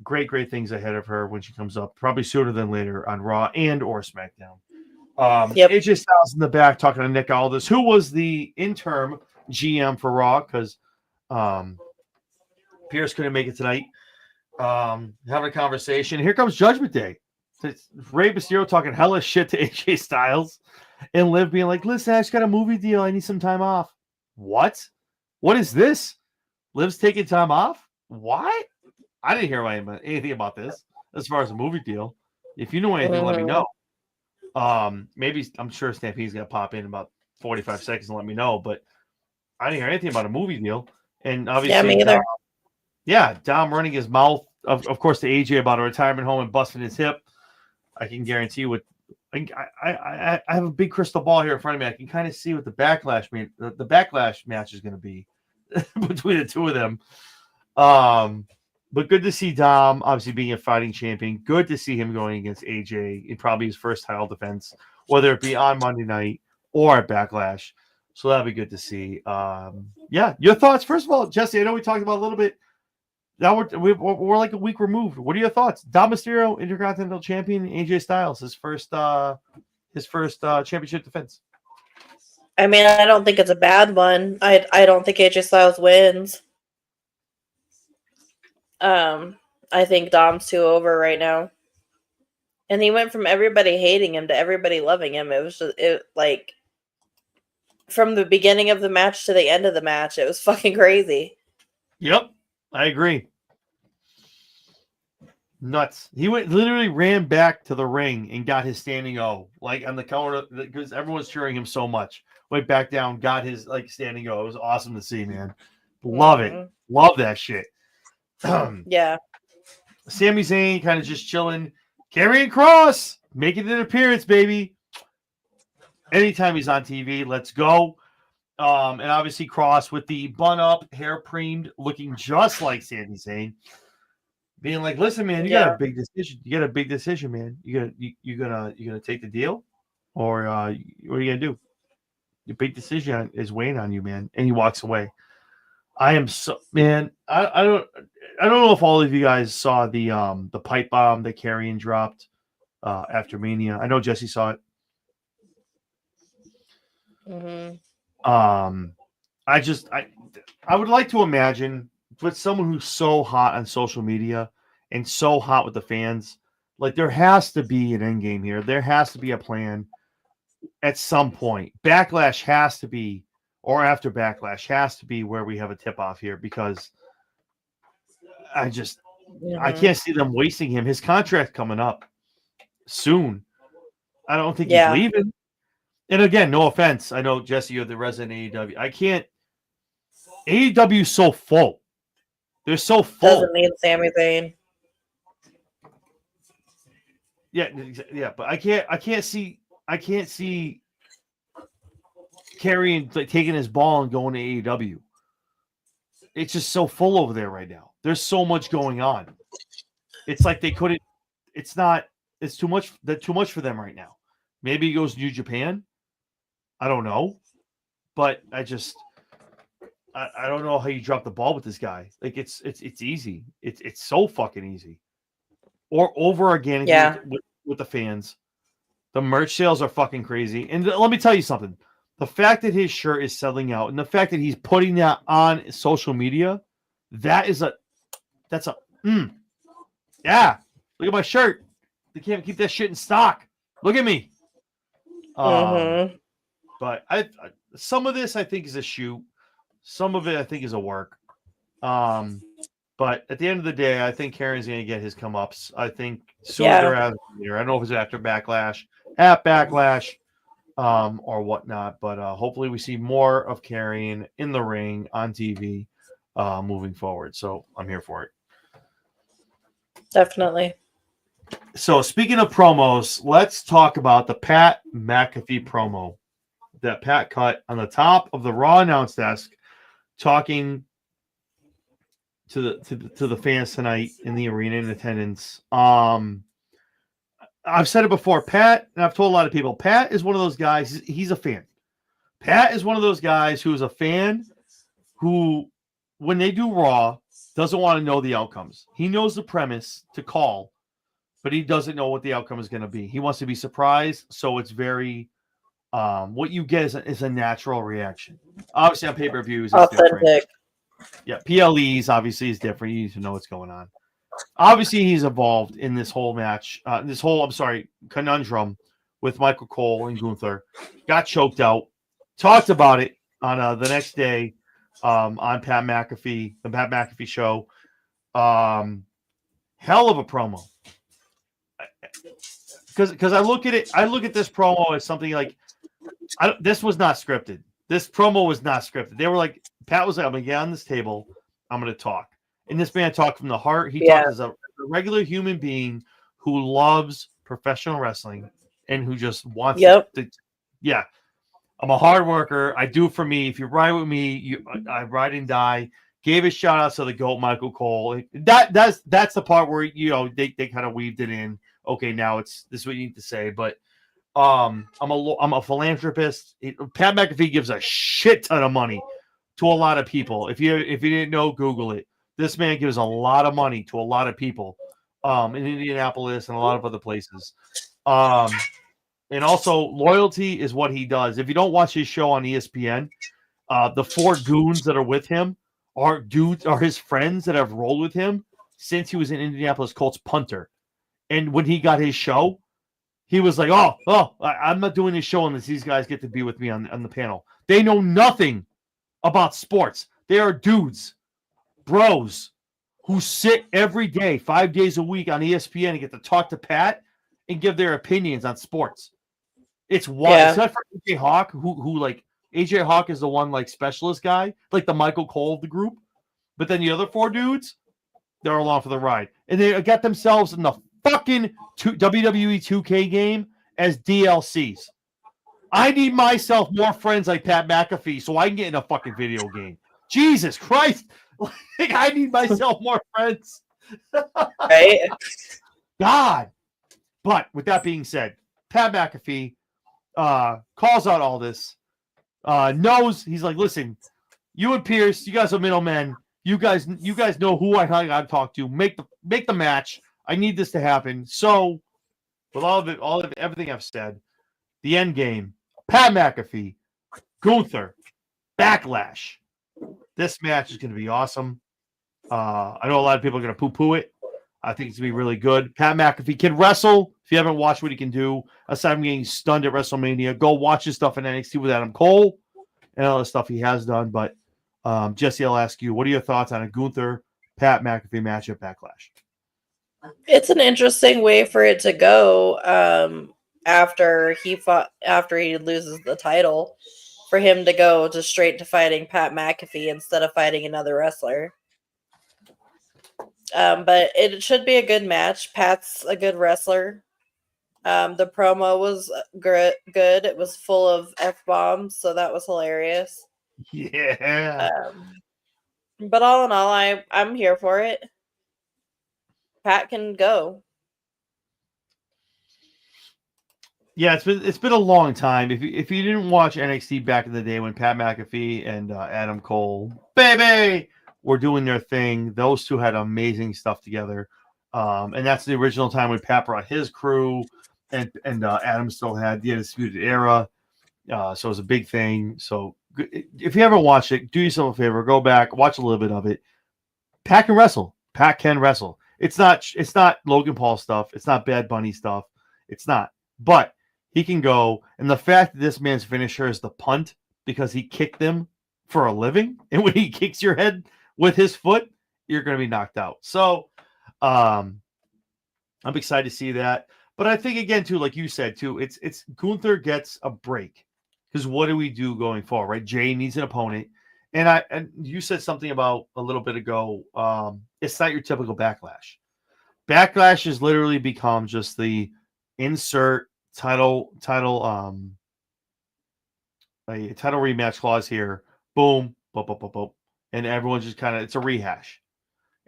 Great things ahead of her when she comes up, probably sooner than later on Raw and or SmackDown. AJ Styles in the back talking to Nick Aldis, who was the interim GM for Raw because Pierce couldn't make it tonight. Having a conversation. Here comes Judgment Day. It's Rey Mysterio talking hella shit to AJ Styles and Liv being like, listen, I just got a movie deal. I need some time off. What? What is this? Liv's taking time off? What? I didn't hear anything about this as far as a movie deal. If you know anything, let me know. Maybe I'm sure Stampede's gonna pop in about 45 seconds and let me know, but I didn't hear anything about a movie deal. And obviously, me either. Dom running his mouth, of course, to AJ about a retirement home and busting his hip. I can guarantee I have a big crystal ball here in front of me. I can kind of see what the backlash match is going to be between the two of them. But good to see Dom obviously being a fighting champion. Good to see him going against AJ in probably his first title defense, whether it be on Monday night or at Backlash. So that'll be good to see. Your thoughts. First of all, Jesse, I know we talked about a little bit. Now we're like a week removed. What are your thoughts? Dom Mysterio, Intercontinental Champion, AJ Styles, his first championship defense. I mean, I don't think it's a bad one. I don't think AJ Styles wins. I think Dom's too over right now. And he went from everybody hating him to everybody loving him. It was just like from the beginning of the match to the end of the match, it was fucking crazy. Yep, I agree. Nuts. He literally ran back to the ring and got his standing O, like on the counter, because everyone's cheering him so much. Went back down, got his standing O. It was awesome to see, man. Love it. Love that shit. Yeah. Sami Zayn kind of just chilling. Karrion Kross making an appearance, baby. Anytime he's on TV, let's go. And obviously Kross with the bun up, hair preamed, looking just like Sami Zayn. Being like, listen, man, you got a big decision. You got a big decision, man. You gonna take the deal, or what are you gonna do? Your big decision is weighing on you, man. And he walks away. I am so, man. I don't know if all of you guys saw the pipe bomb that Karrion dropped after Mania. I know Jesse saw it. Mm-hmm. I would like to imagine with someone who's so hot on social media and so hot with the fans, like there has to be an end game here. There has to be a plan at some point. Backlash has to be, or after Backlash has to be where we have a tip off here, because I can't see them wasting him. His contract coming up soon. I don't think he's leaving. And again, no offense. I know, Jesse, you're the resident AEW. I can't. AEW is so full. They're so full. Doesn't need Sami Zayn. Yeah, but I can't see Karrion taking his ball and going to AEW. It's just so full over there right now. There's so much going on. It's like they couldn't. it's not. It's too much. That too much for them right now. Maybe he goes to New Japan. I don't know, but I don't know how you drop the ball with this guy. Like it's easy. It's so fucking easy. Or over organically with the fans. The merch sales are fucking crazy. And let me tell you something. The fact that his shirt is selling out and the fact that he's putting that on social media, that's a yeah. Look at my shirt. They can't keep that shit in stock. Look at me. But some of this I think is a shoot. Some of it I think is a work. But at the end of the day, I think Karrion's going to get his comeups. I think sooner rather than later. I don't know if it's after Backlash, at Backlash, or whatnot. But hopefully we see more of Karrion in the ring on TV moving forward. So I'm here for it. Definitely. So speaking of promos, let's talk about the Pat McAfee promo that Pat cut on the top of the Raw announce desk, talking to the fans tonight in the arena in attendance. I've said it before, Pat, and I've told a lot of people, Pat is one of those guys, he's a fan. Pat is one of those guys who's a fan who, when they do Raw, doesn't want to know the outcomes. He knows the premise to call, but he doesn't know what the outcome is going to be. He wants to be surprised, so it's very what you get is a natural reaction. Obviously, on pay-per-views, it's different. Yeah, PLEs obviously is different. You need to know what's going on. Obviously, he's involved in this whole match, conundrum with Michael Cole and Gunther. Got choked out. Talked about it on the next day on Pat McAfee, the Pat McAfee show. Hell of a promo. Because I look at this promo as something like this was not scripted. This promo was not scripted. They were like, Pat was like, I'm going to get on this table. I'm going to talk. And this man talked from the heart. He talked as a regular human being who loves professional wrestling and who just wants to. Yeah. I'm a hard worker. I do for me. If you ride with me, I ride and die. Gave a shout out to the GOAT, Michael Cole. That's the part where, they kind of weaved it in. Okay, now this is what you need to say. But I'm a philanthropist. Pat McAfee gives a shit ton of money to a lot of people. If you didn't know, Google it. This man gives a lot of money to a lot of people in Indianapolis and a lot of other places. And also loyalty is what he does. If you don't watch his show on ESPN, the 4 goons that are with him are his friends that have rolled with him since he was an Indianapolis Colts punter. And when he got his show, he was like, I'm not doing this show unless these guys get to be with me on the panel. They know nothing about sports. They are dudes, bros, who sit every day, 5 days a week on ESPN and get to talk to Pat and give their opinions on sports. It's wild. Except for AJ Hawk, who like AJ Hawk is the one like specialist guy, like the Michael Cole of the group. But then the other 4 dudes, they're along for the ride. And they got themselves in the fucking WWE 2K game as DLCs. I need myself more friends like Pat McAfee so I can get in a fucking video game. Jesus Christ. Like, I need myself more friends. Right? God. But with that being said, Pat McAfee calls out all this. Knows, he's like, listen, you and Pierce, you guys are middlemen. You guys know who I gotta talk to. Make the match. I need this to happen. So, with all of everything I've said, the end game, Pat McAfee, Gunther, Backlash. This match is going to be awesome. I know a lot of people are going to poo-poo it. I think it's going to be really good. Pat McAfee can wrestle. If you haven't watched what he can do, aside from getting stunned at WrestleMania, go watch his stuff in NXT with Adam Cole and all the stuff he has done. But Jesse, I'll ask you, what are your thoughts on a Gunther Pat McAfee match at Backlash? It's an interesting way for it to go after he loses the title, for him to go to straight to fighting Pat McAfee instead of fighting another wrestler. But it should be a good match. Pat's a good wrestler. The promo was good. It was full of F-bombs, so that was hilarious. Yeah. But all in all, I'm here for it. Pat can go. Yeah, it's been a long time. If you didn't watch NXT back in the day when Pat McAfee and Adam Cole, baby, were doing their thing, those two had amazing stuff together. And that's the original time when Pat brought his crew, and Adam still had the Undisputed Era. So it was a big thing. So if you haven't watched it, do yourself a favor, go back, watch a little bit of it. Pat can wrestle. Pat can wrestle. It's not Logan Paul stuff. It's not Bad Bunny stuff. It's not. But he can go. And the fact that this man's finisher is the punt because he kicked them for a living, and when he kicks your head with his foot, you're going to be knocked out. So I'm excited to see that. But I think again too, like you said too, it's Gunther gets a break because what do we do going forward, right? Jay needs an opponent. And you said something about a little bit ago. It's not your typical Backlash. Backlash has literally become just the insert title a title rematch clause here. Boom, boom, boom, boom, boom. And everyone's just kind of, it's a rehash.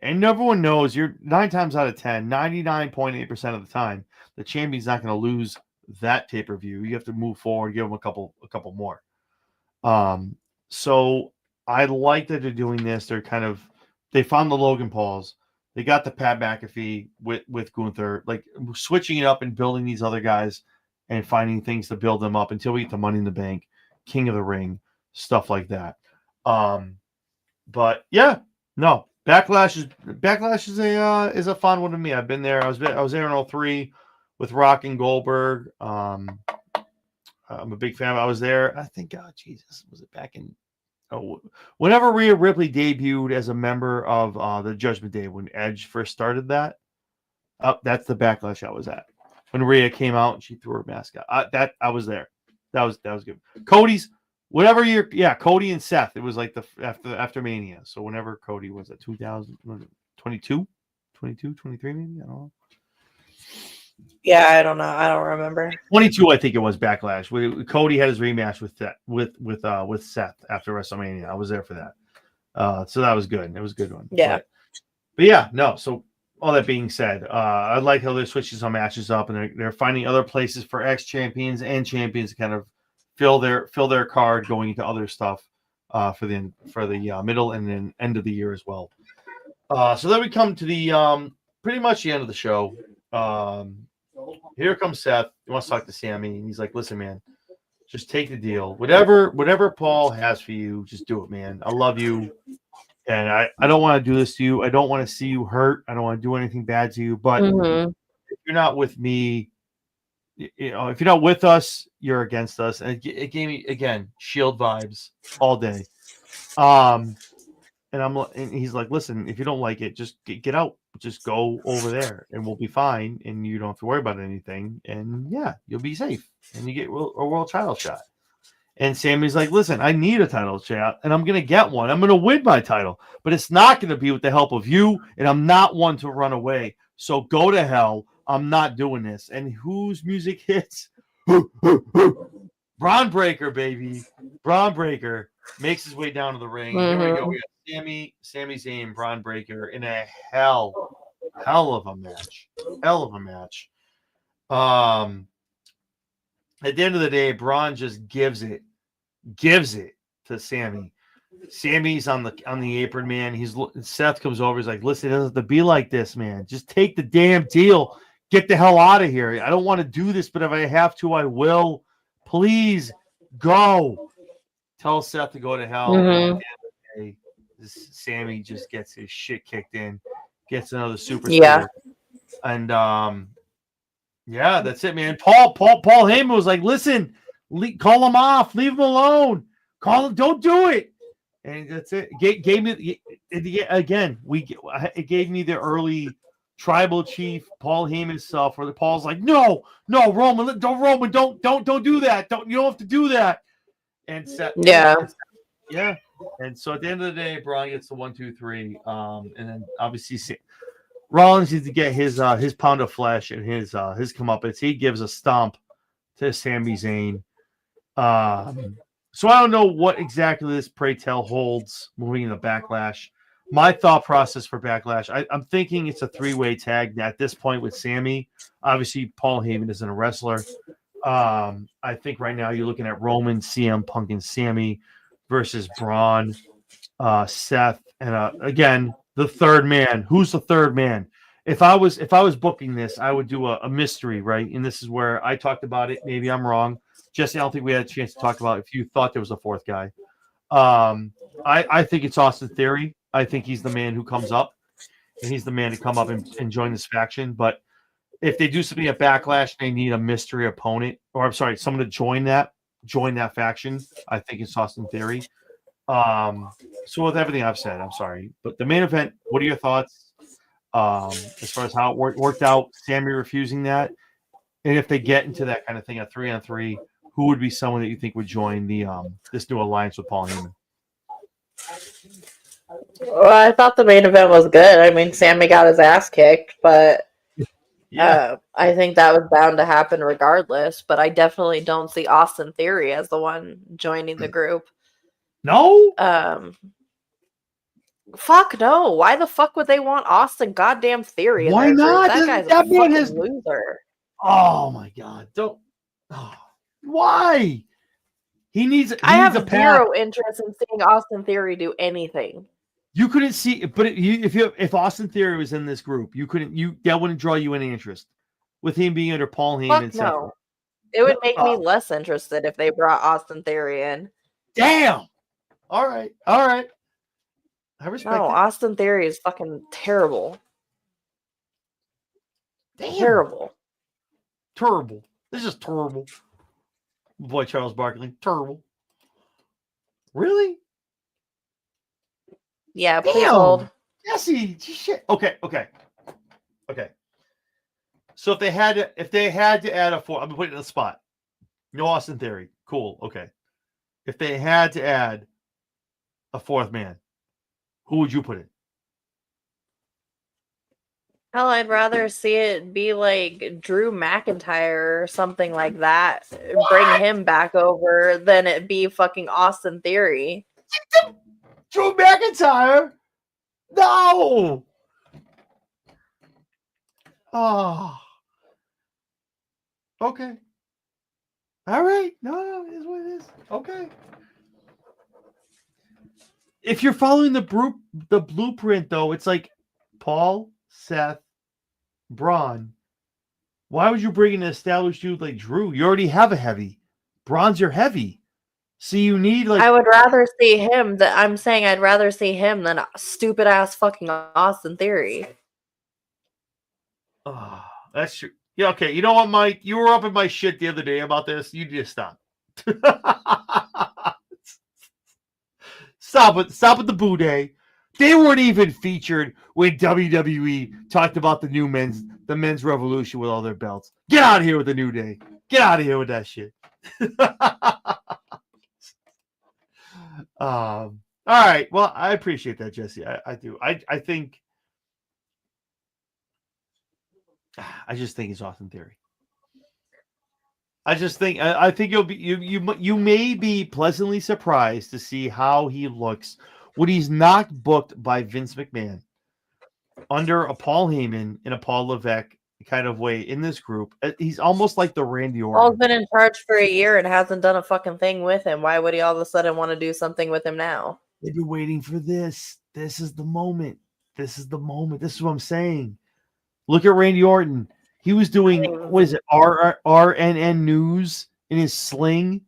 And everyone knows you're 9 times out of 10, 99.8% of the time, the champion's not going to lose that pay-per-view. You have to move forward, give them a couple more. So I like that they're doing this. They found the Logan Pauls. They got the Pat McAfee with Gunther, like switching it up and building these other guys and finding things to build them up until we get the Money in the Bank, King of the Ring, stuff like that. But yeah, no, Backlash is a fun one to me. I've been there. I was there in 03 with Rock and Goldberg. I'm a big fan. I was there. I think, Jesus, was it back in whenever Rhea Ripley debuted as a member of the Judgment Day when Edge first started that? That's the Backlash I was at when Rhea came out and she threw her mask out. I was there. That was good. Cody's whatever year, Cody and Seth. It was like after Mania. So whenever Cody was at 2022, 23 maybe. I don't know. Yeah, I don't know. I don't remember. 22, I think it was Backlash. Cody had his rematch with Seth after WrestleMania. I was there for that. So that was good. It was a good one. Yeah. But yeah, no. So all that being said, I like how they're switching some matches up and they're finding other places for ex-champions and champions to kind of fill their card going into other stuff for the middle and then end of the year as well. So then we come to the pretty much the end of the show. Here comes Seth. He wants to talk to Sammy, and he's like, "Listen, man, just take the deal. Whatever Paul has for you, just do it, man. I love you, and I don't want to do this to you. I don't want to see you hurt. I don't want to do anything bad to you. But if you're not with me, if you're not with us, you're against us." And it gave me again Shield vibes all day. And he's like, "Listen, if you don't like it, just get out. Just go over there, and we'll be fine, and you don't have to worry about anything. And yeah, you'll be safe, and you get a world title shot." And Sammy's like, "Listen, I need a title shot, and I'm gonna get one. I'm gonna win my title, but it's not gonna be with the help of you, and I'm not one to run away. So go to hell. I'm not doing this." And whose music hits? Braun Breaker, baby. Braun Breaker makes his way down to the ring. Here we go. We got Sami Zayn, Braun Breaker in a hell of a match. Hell of a match. At the end of the day, Braun just gives it to Sami. Sammy's on the apron, man. Seth comes over. He's like, "Listen, it doesn't have to be like this, man. Just take the damn deal. Get the hell out of here. I don't want to do this, but if I have to, I will. Please go." Tell Seth to go to hell. At the end of the day, Sammy just gets his shit kicked in, gets another super spear. And that's it, man. Paul Heyman was like, "Listen, call him off, leave him alone, call him, don't do it." And that's it. It gave me the early tribal chief Paul Heyman stuff where the Paul's like, no, Roman, don't do that. You don't have to do that. And Seth, yeah. And so at the end of the day, Braun gets the 1, 2, 3. And then obviously Rollins needs to get his pound of flesh and his comeuppance. He gives a stomp to Sami Zayn. So I don't know what exactly this pray tell holds moving into Backlash. My thought process for Backlash, I'm thinking it's a 3-way tag at this point with Sammy. Obviously, Paul Heyman isn't a wrestler. I think right now you're looking at Roman, CM Punk, and Sammy versus Braun, Seth, and again the third man. Who's the third man? If I was booking this, I would do a mystery, right? And this is where I talked about it. Maybe I'm wrong. Jesse, I don't think we had a chance to talk about it if you thought there was a fourth guy. I think it's Austin Theory. I think he's the man who comes up, and he's the man to come up and join this faction. But if they do something at Backlash, they need a mystery opponent, or I'm sorry, someone to join that faction. I think it's Austin Theory. So with everything I've said, I'm sorry, but the main event. What are your thoughts as far as how it worked out? Sammy refusing that, and if they get into that kind of thing, a 3-on-3, who would be someone that you think would join the this new alliance with Paul Heyman? Well, I thought the main event was good. I mean, Sammy got his ass kicked, but I think that was bound to happen regardless. But I definitely don't see Austin Theory as the one joining the group. No. Fuck no. Why the fuck would they want Austin goddamn Theory in Why their not? group? That guy's That a man fucking has- loser. Oh my God! Don't. Oh, why? He needs. I have a path. zero interest in seeing Austin Theory do anything. You couldn't see, but if Austin Theory was in this group, you couldn't. That wouldn't draw you any interest with him being under Paul Heyman. Fuck no. It would make me less interested if they brought Austin Theory in. Damn. All right. I respect No, it. Austin Theory is fucking terrible. Damn. Terrible. This is terrible. Boy, Charles Barkley, terrible. Really? Yeah, please Damn. hold. Jesse, shit. Okay. So if they had to add a four, I'm gonna put it in the spot. No Austin Theory. Cool. Okay. If they had to add a fourth man, who would you put in? Hell, I'd rather see it be like Drew McIntyre or something like that. What? Bring him back over than it be fucking Austin Theory. Drew McIntyre? No. Oh. Okay. All right. No, it is what it is. Okay. If you're following the blueprint, though, it's like Paul, Seth, Braun. Why would you bring in an established dude like Drew? You already have a heavy. Braun's your heavy. So you need like. I would rather see him. I'm saying I'd rather see him than stupid ass fucking Austin Theory. Oh, that's true. Yeah, okay. You know what, Mike? You were up in my shit the other day about this. You just stop. Stop with the boo day. They weren't even featured when WWE talked about the men's revolution with all their belts. Get out of here with the New Day. Get out of here with that shit. All right. Well, I appreciate that, Jesse. I do. I think. I just think it's Austin Theory. I think you'll be you may be pleasantly surprised to see how he looks when he's not booked by Vince McMahon under a Paul Heyman and a Paul Levesque kind of way in this group. He's almost like the Randy Orton. Paul's been in charge for a year and hasn't done a fucking thing with him. Why would he all of a sudden want to do something with him now? They've been waiting for this. This is the moment. This is what I'm saying. Look at Randy Orton. He was doing, what is it, RNN News in his sling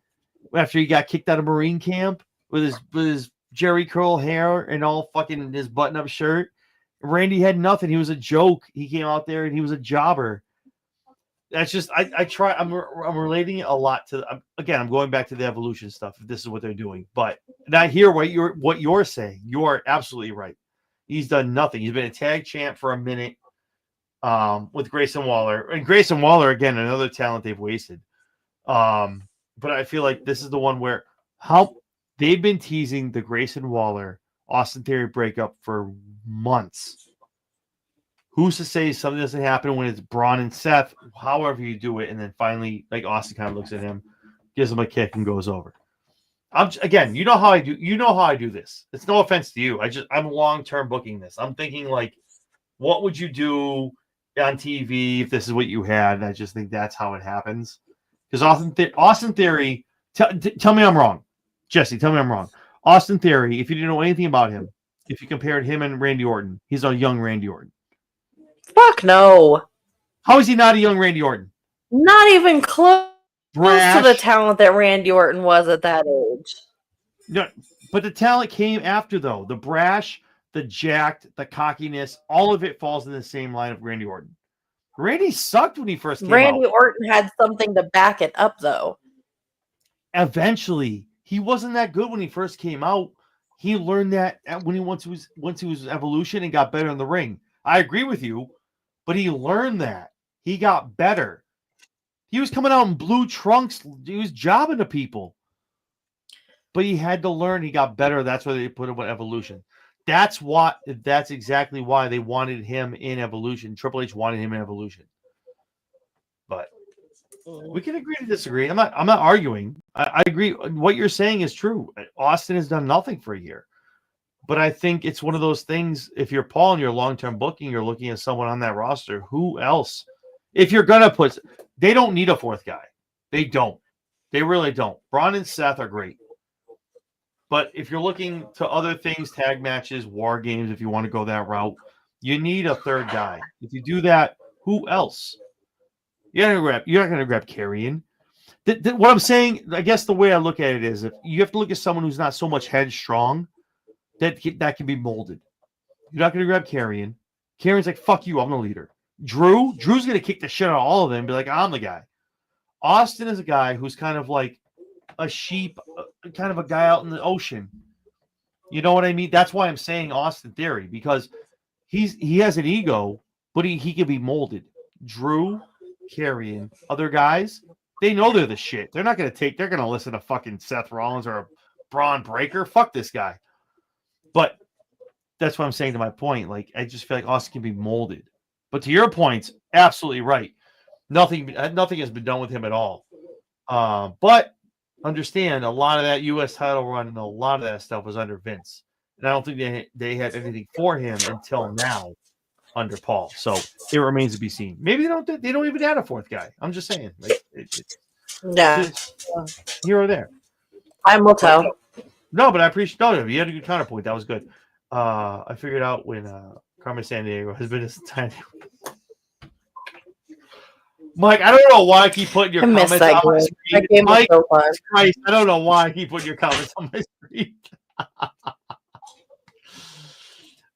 after he got kicked out of Marine camp with his Jerry curl hair and all fucking his button-up shirt. Randy had nothing. He was a joke. He came out there and he was a jobber. That's just, I'm relating it a lot to, again, I'm going back to the evolution stuff. If this is what they're doing. But I hear what you're saying. You are absolutely right. He's done nothing. He's been a tag champ for a minute. With Grayson Waller. And Grayson Waller, again, another talent they've wasted. But I feel like this is the one where how they've been teasing the Grayson Waller, Austin Theory breakup for months. Who's to say something doesn't happen when it's Braun and Seth, however you do it, and then finally, like Austin kind of looks at him, gives him a kick, and goes over. Again, you know how I do this. It's no offense to you. I'm long-term booking this. I'm thinking like, what would you do on TV if this is what you had? And I just think that's how it happens. Because Austin Theory, tell me I'm wrong. Jesse, tell me I'm wrong. Austin Theory, if you didn't know anything about him, if you compared him and Randy Orton, he's a young Randy Orton. Fuck no. How is he not a young Randy Orton? Not even close Brash. to the talent that Randy Orton was at that age. No, but the talent came after, though. The brash, the jacked, the cockiness, all of it falls in the same line of Randy Orton. Randy sucked when he first came Randy out. Orton had something to back it up, though. Eventually, he wasn't that good when he first came out. He learned that when he once he was Evolution and got better in the ring. I agree with you, but he learned that. He got better. He was coming out in blue trunks. He was jobbing to people. But he had to learn. He got better. That's why they put him with Evolution. That's exactly why they wanted him in Evolution. Triple H wanted him in Evolution. But we can agree to disagree. I'm not arguing. I agree. What you're saying is true. Austin has done nothing for a year. But I think it's one of those things. If you're Paul and you're long-term booking, you're looking at someone on that roster. Who else? If you're gonna put, they don't need a fourth guy. They don't. They really don't. Braun and Seth are great. But if you're looking to other things, tag matches, war games, if you want to go that route, you need a third guy. If you do that, who else? You're not going to grab Karrion. What I'm saying, I guess the way I look at it is, if you have to look at someone who's not so much headstrong, that can be molded. You're not going to grab Karrion. Karrion's like, fuck you, I'm the leader. Drew's going to kick the shit out of all of them and be like, I'm the guy. Austin is a guy who's kind of like a sheep, kind of a guy out in the ocean. You know what I mean? That's why I'm saying Austin Theory, because he has an ego, but he can be molded. Drew, Karrion, other guys, they know they're the shit. They're not going to listen to fucking Seth Rollins or a Braun Breaker. Fuck this guy. But that's what I'm saying to my point. Like, I just feel like Austin can be molded. But to your points, absolutely right. Nothing has been done with him at all. But understand, a lot of that U.S. title run and a lot of that stuff was under Vince. And I don't think they had anything for him until now under Paul. So it remains to be seen. Maybe they don't even add a fourth guy. I'm just saying. Like, it's here or there. Time will tell. No, but I appreciate it. You had a good counterpoint. That was good. I figured out when Carmen Sandiego has been his time. Mike, I don't know why I keep putting your comments on my screen. Mike, so Christ, I don't know why I keep putting your comments on my screen.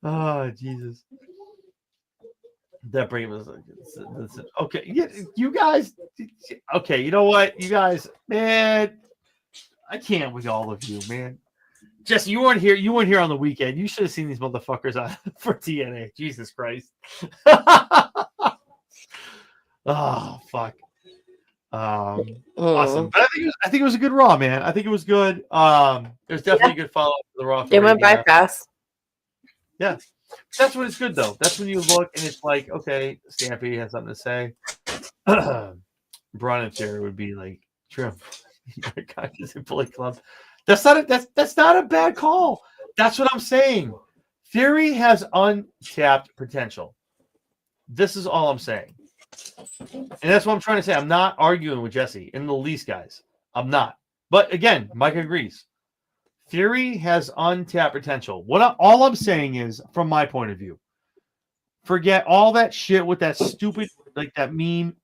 Oh, Jesus. That brings us okay. Yeah, you guys. Okay, you know what, you guys, man. I can't with all of you, man. Jesse, you weren't here. You weren't here on the weekend. You should have seen these motherfuckers on for TNA. Jesus Christ. Oh fuck. Awesome. But I think it was a good Raw, man. I think it was good. It was definitely a good follow up to the Raw. It went by fast. Yeah. That's when it's good though. That's when you look and it's like, okay, Stampede has something to say. Braun and Theory would be like, Trim. Bullet Club. That's not a bad call. That's what I'm saying. Theory has untapped potential. This is all I'm saying. And that's what I'm trying to say. I'm not arguing with Jesse in the least, guys. I'm not. But again, Mike agrees. Theory has untapped potential. All I'm saying is, from my point of view, forget all that shit with that stupid, like that meme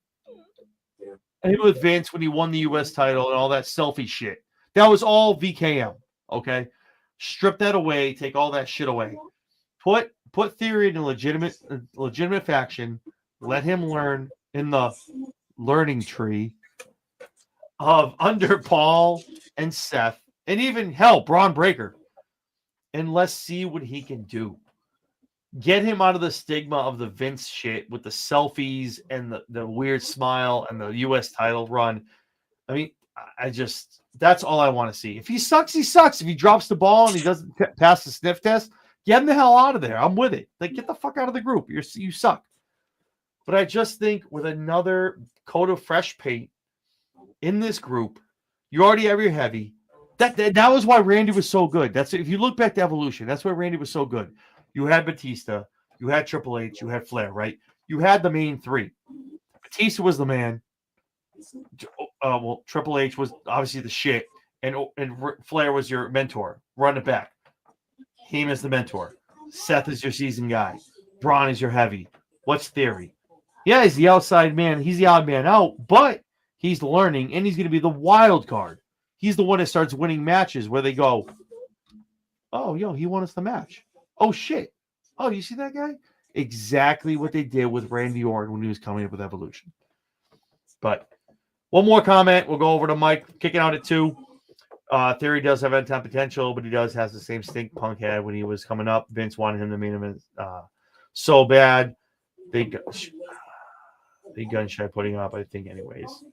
with Vince when he won the U.S. title and all that selfie shit. That was all VKM. Okay, strip that away. Take all that shit away. Put Theory in a legitimate faction. Let him learn in the learning tree of under Paul and Seth, and even hell, Braun Breaker. And let's see what he can do. Get him out of the stigma of the Vince shit with the selfies and the weird smile and the U.S. title run. I mean, that's all I want to see. If he sucks, he sucks. If he drops the ball and he doesn't pass the sniff test, get him the hell out of there. I'm with it. Like, get the fuck out of the group. You suck. But I just think with another coat of fresh paint in this group, you already have your heavy. That was why Randy was so good. That's if you look back to Evolution, that's why Randy was so good. You had Batista, you had Triple H, you had Flair, right? You had the main three. Batista was the man. well, Triple H was obviously the shit, and Flair was your mentor. Run it back. Heyman's the mentor. Seth is your seasoned guy. Braun is your heavy. What's Theory? Yeah, he's the outside man. He's the odd man out, but he's learning, and he's going to be the wild card. He's the one that starts winning matches where they go, oh, yo, he won us the match. Oh, shit. Oh, you see that guy? Exactly what they did with Randy Orton when he was coming up with Evolution. But one more comment. We'll go over to Mike, kicking out at 2. Theory does have end-time potential, but he has the same stink Punk had when he was coming up. Vince wanted him to main event so bad. They gun shy putting up, I think, anyways.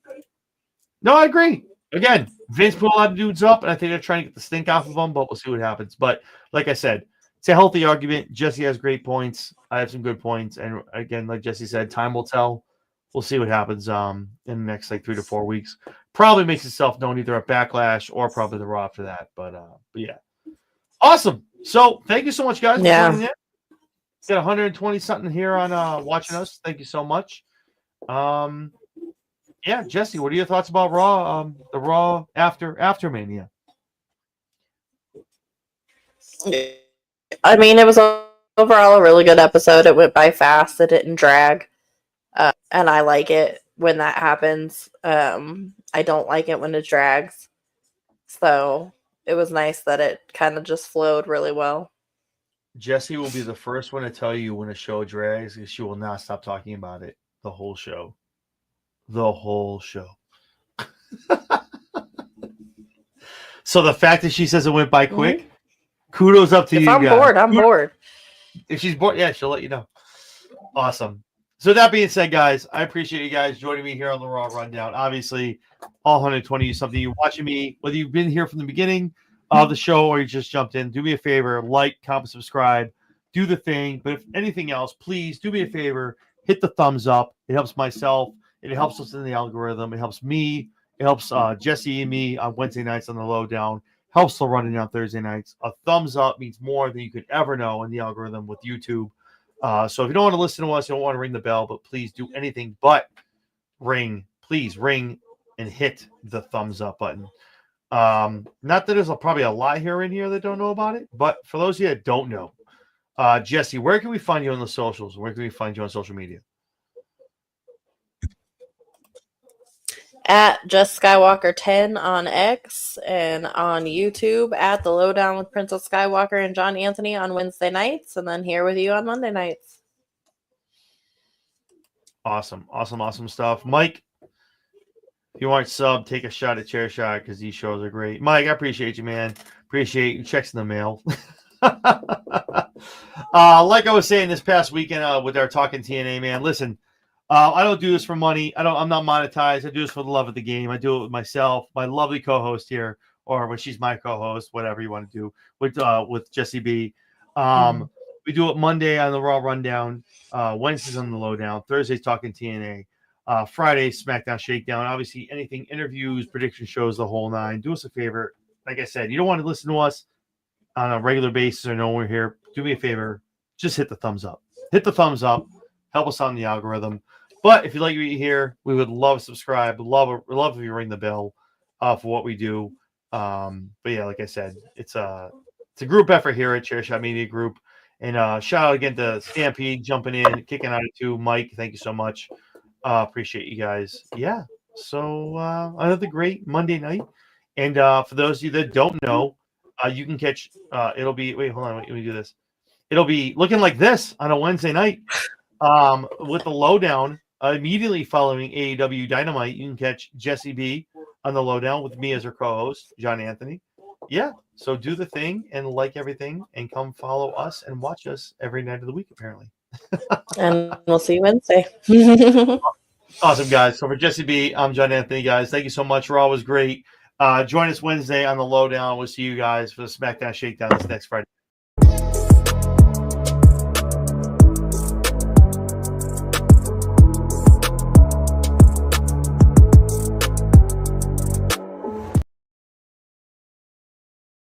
No, I agree. Again, Vince put a lot of dudes up, and I think they're trying to get the stink off of them, but we'll see what happens. But like I said, it's a healthy argument. Jesse has great points. I have some good points. And again, like Jesse said, time will tell. We'll see what happens in the next 3 to 4 weeks. Probably makes itself known either at Backlash or probably the Raw after that. But yeah. Awesome. So thank you so much, guys, for joining in. Got 120 something here on watching us. Thank you so much. Yeah, Jesse, what are your thoughts about Raw? The Raw after Mania? I mean, it was overall a really good episode. It went by fast. It didn't drag. And I like it when that happens. I don't like it when it drags. So it was nice that it kind of just flowed really well. Jesse will be the first one to tell you when a show drags, because she will not stop talking about it the whole show. The whole show. So the fact that she says it went by quick, kudos up to you guys. If I'm bored, I'm bored. If she's bored, yeah, she'll let you know. Awesome. So that being said, guys, I appreciate you guys joining me here on the Raw Rundown. Obviously, all 120 is something you're watching me, whether you've been here from the beginning of the show or you just jumped in. Do me a favor, like, comment, subscribe, do the thing. But if anything else, please do me a favor, hit the thumbs up. It helps myself. It helps us in the algorithm. It helps me. It helps Jesse and me on Wednesday nights on the Lowdown. Helps the running on Thursday nights. A thumbs up means more than you could ever know in the algorithm with YouTube. So if you don't want to listen to us, you don't want to ring the bell, but please do anything but ring. Please ring and hit the thumbs up button. Not that there's probably a lot here in here that don't know about it, but for those of you that don't know, Jesse, where can we find you on the socials? Where can we find you on social media? At Just Skywalker 10 on X and on YouTube at The Lowdown with Princess Skywalker and John Anthony on Wednesday nights, and then here with you on Monday nights. Awesome stuff. Mike, if you aren't sub, take a shot at Chair Shot because these shows are great. Mike, I appreciate you, man. Appreciate you. Checks in the mail. Like I was saying this past weekend with our Talking TNA, man, listen, I don't do this for money. I'm not monetized. I do this for the love of the game. I do it with myself, my lovely co-host here, or when she's my co-host, whatever you want to do with Jesse B. We do it Monday on the Raw Rundown, Wednesdays on the Lowdown, Thursdays Talking TNA, Friday SmackDown Shakedown. Obviously, anything interviews, prediction shows, the whole nine. Do us a favor. Like I said, you don't want to listen to us on a regular basis or know we're here. Do me a favor. Just hit the thumbs up. Hit the thumbs up. Help us on the algorithm. But if you like what you hear, we would love to subscribe. Love if you ring the bell for what we do. But yeah, like I said, it's a group effort here at Chairshot Media Group. And shout out again to Stampede jumping in, kicking out at 2. Mike, thank you so much. Appreciate you guys. Yeah. So another great Monday night. And for those of you that don't know, you can catch. It'll be. Wait, hold on. Let me do this. It'll be looking like this on a Wednesday night. With the Lowdown immediately following AEW Dynamite, you can catch Jesse B on the Lowdown with me as her co-host, John Anthony. Yeah, so do the thing and like everything and come follow us and watch us every night of the week, apparently. And we'll see you Wednesday. Awesome, guys. So for Jesse B, I'm John Anthony, guys. Thank you so much. Raw was great. Join us Wednesday on the Lowdown. We'll see you guys for the SmackDown Shakedown this next Friday.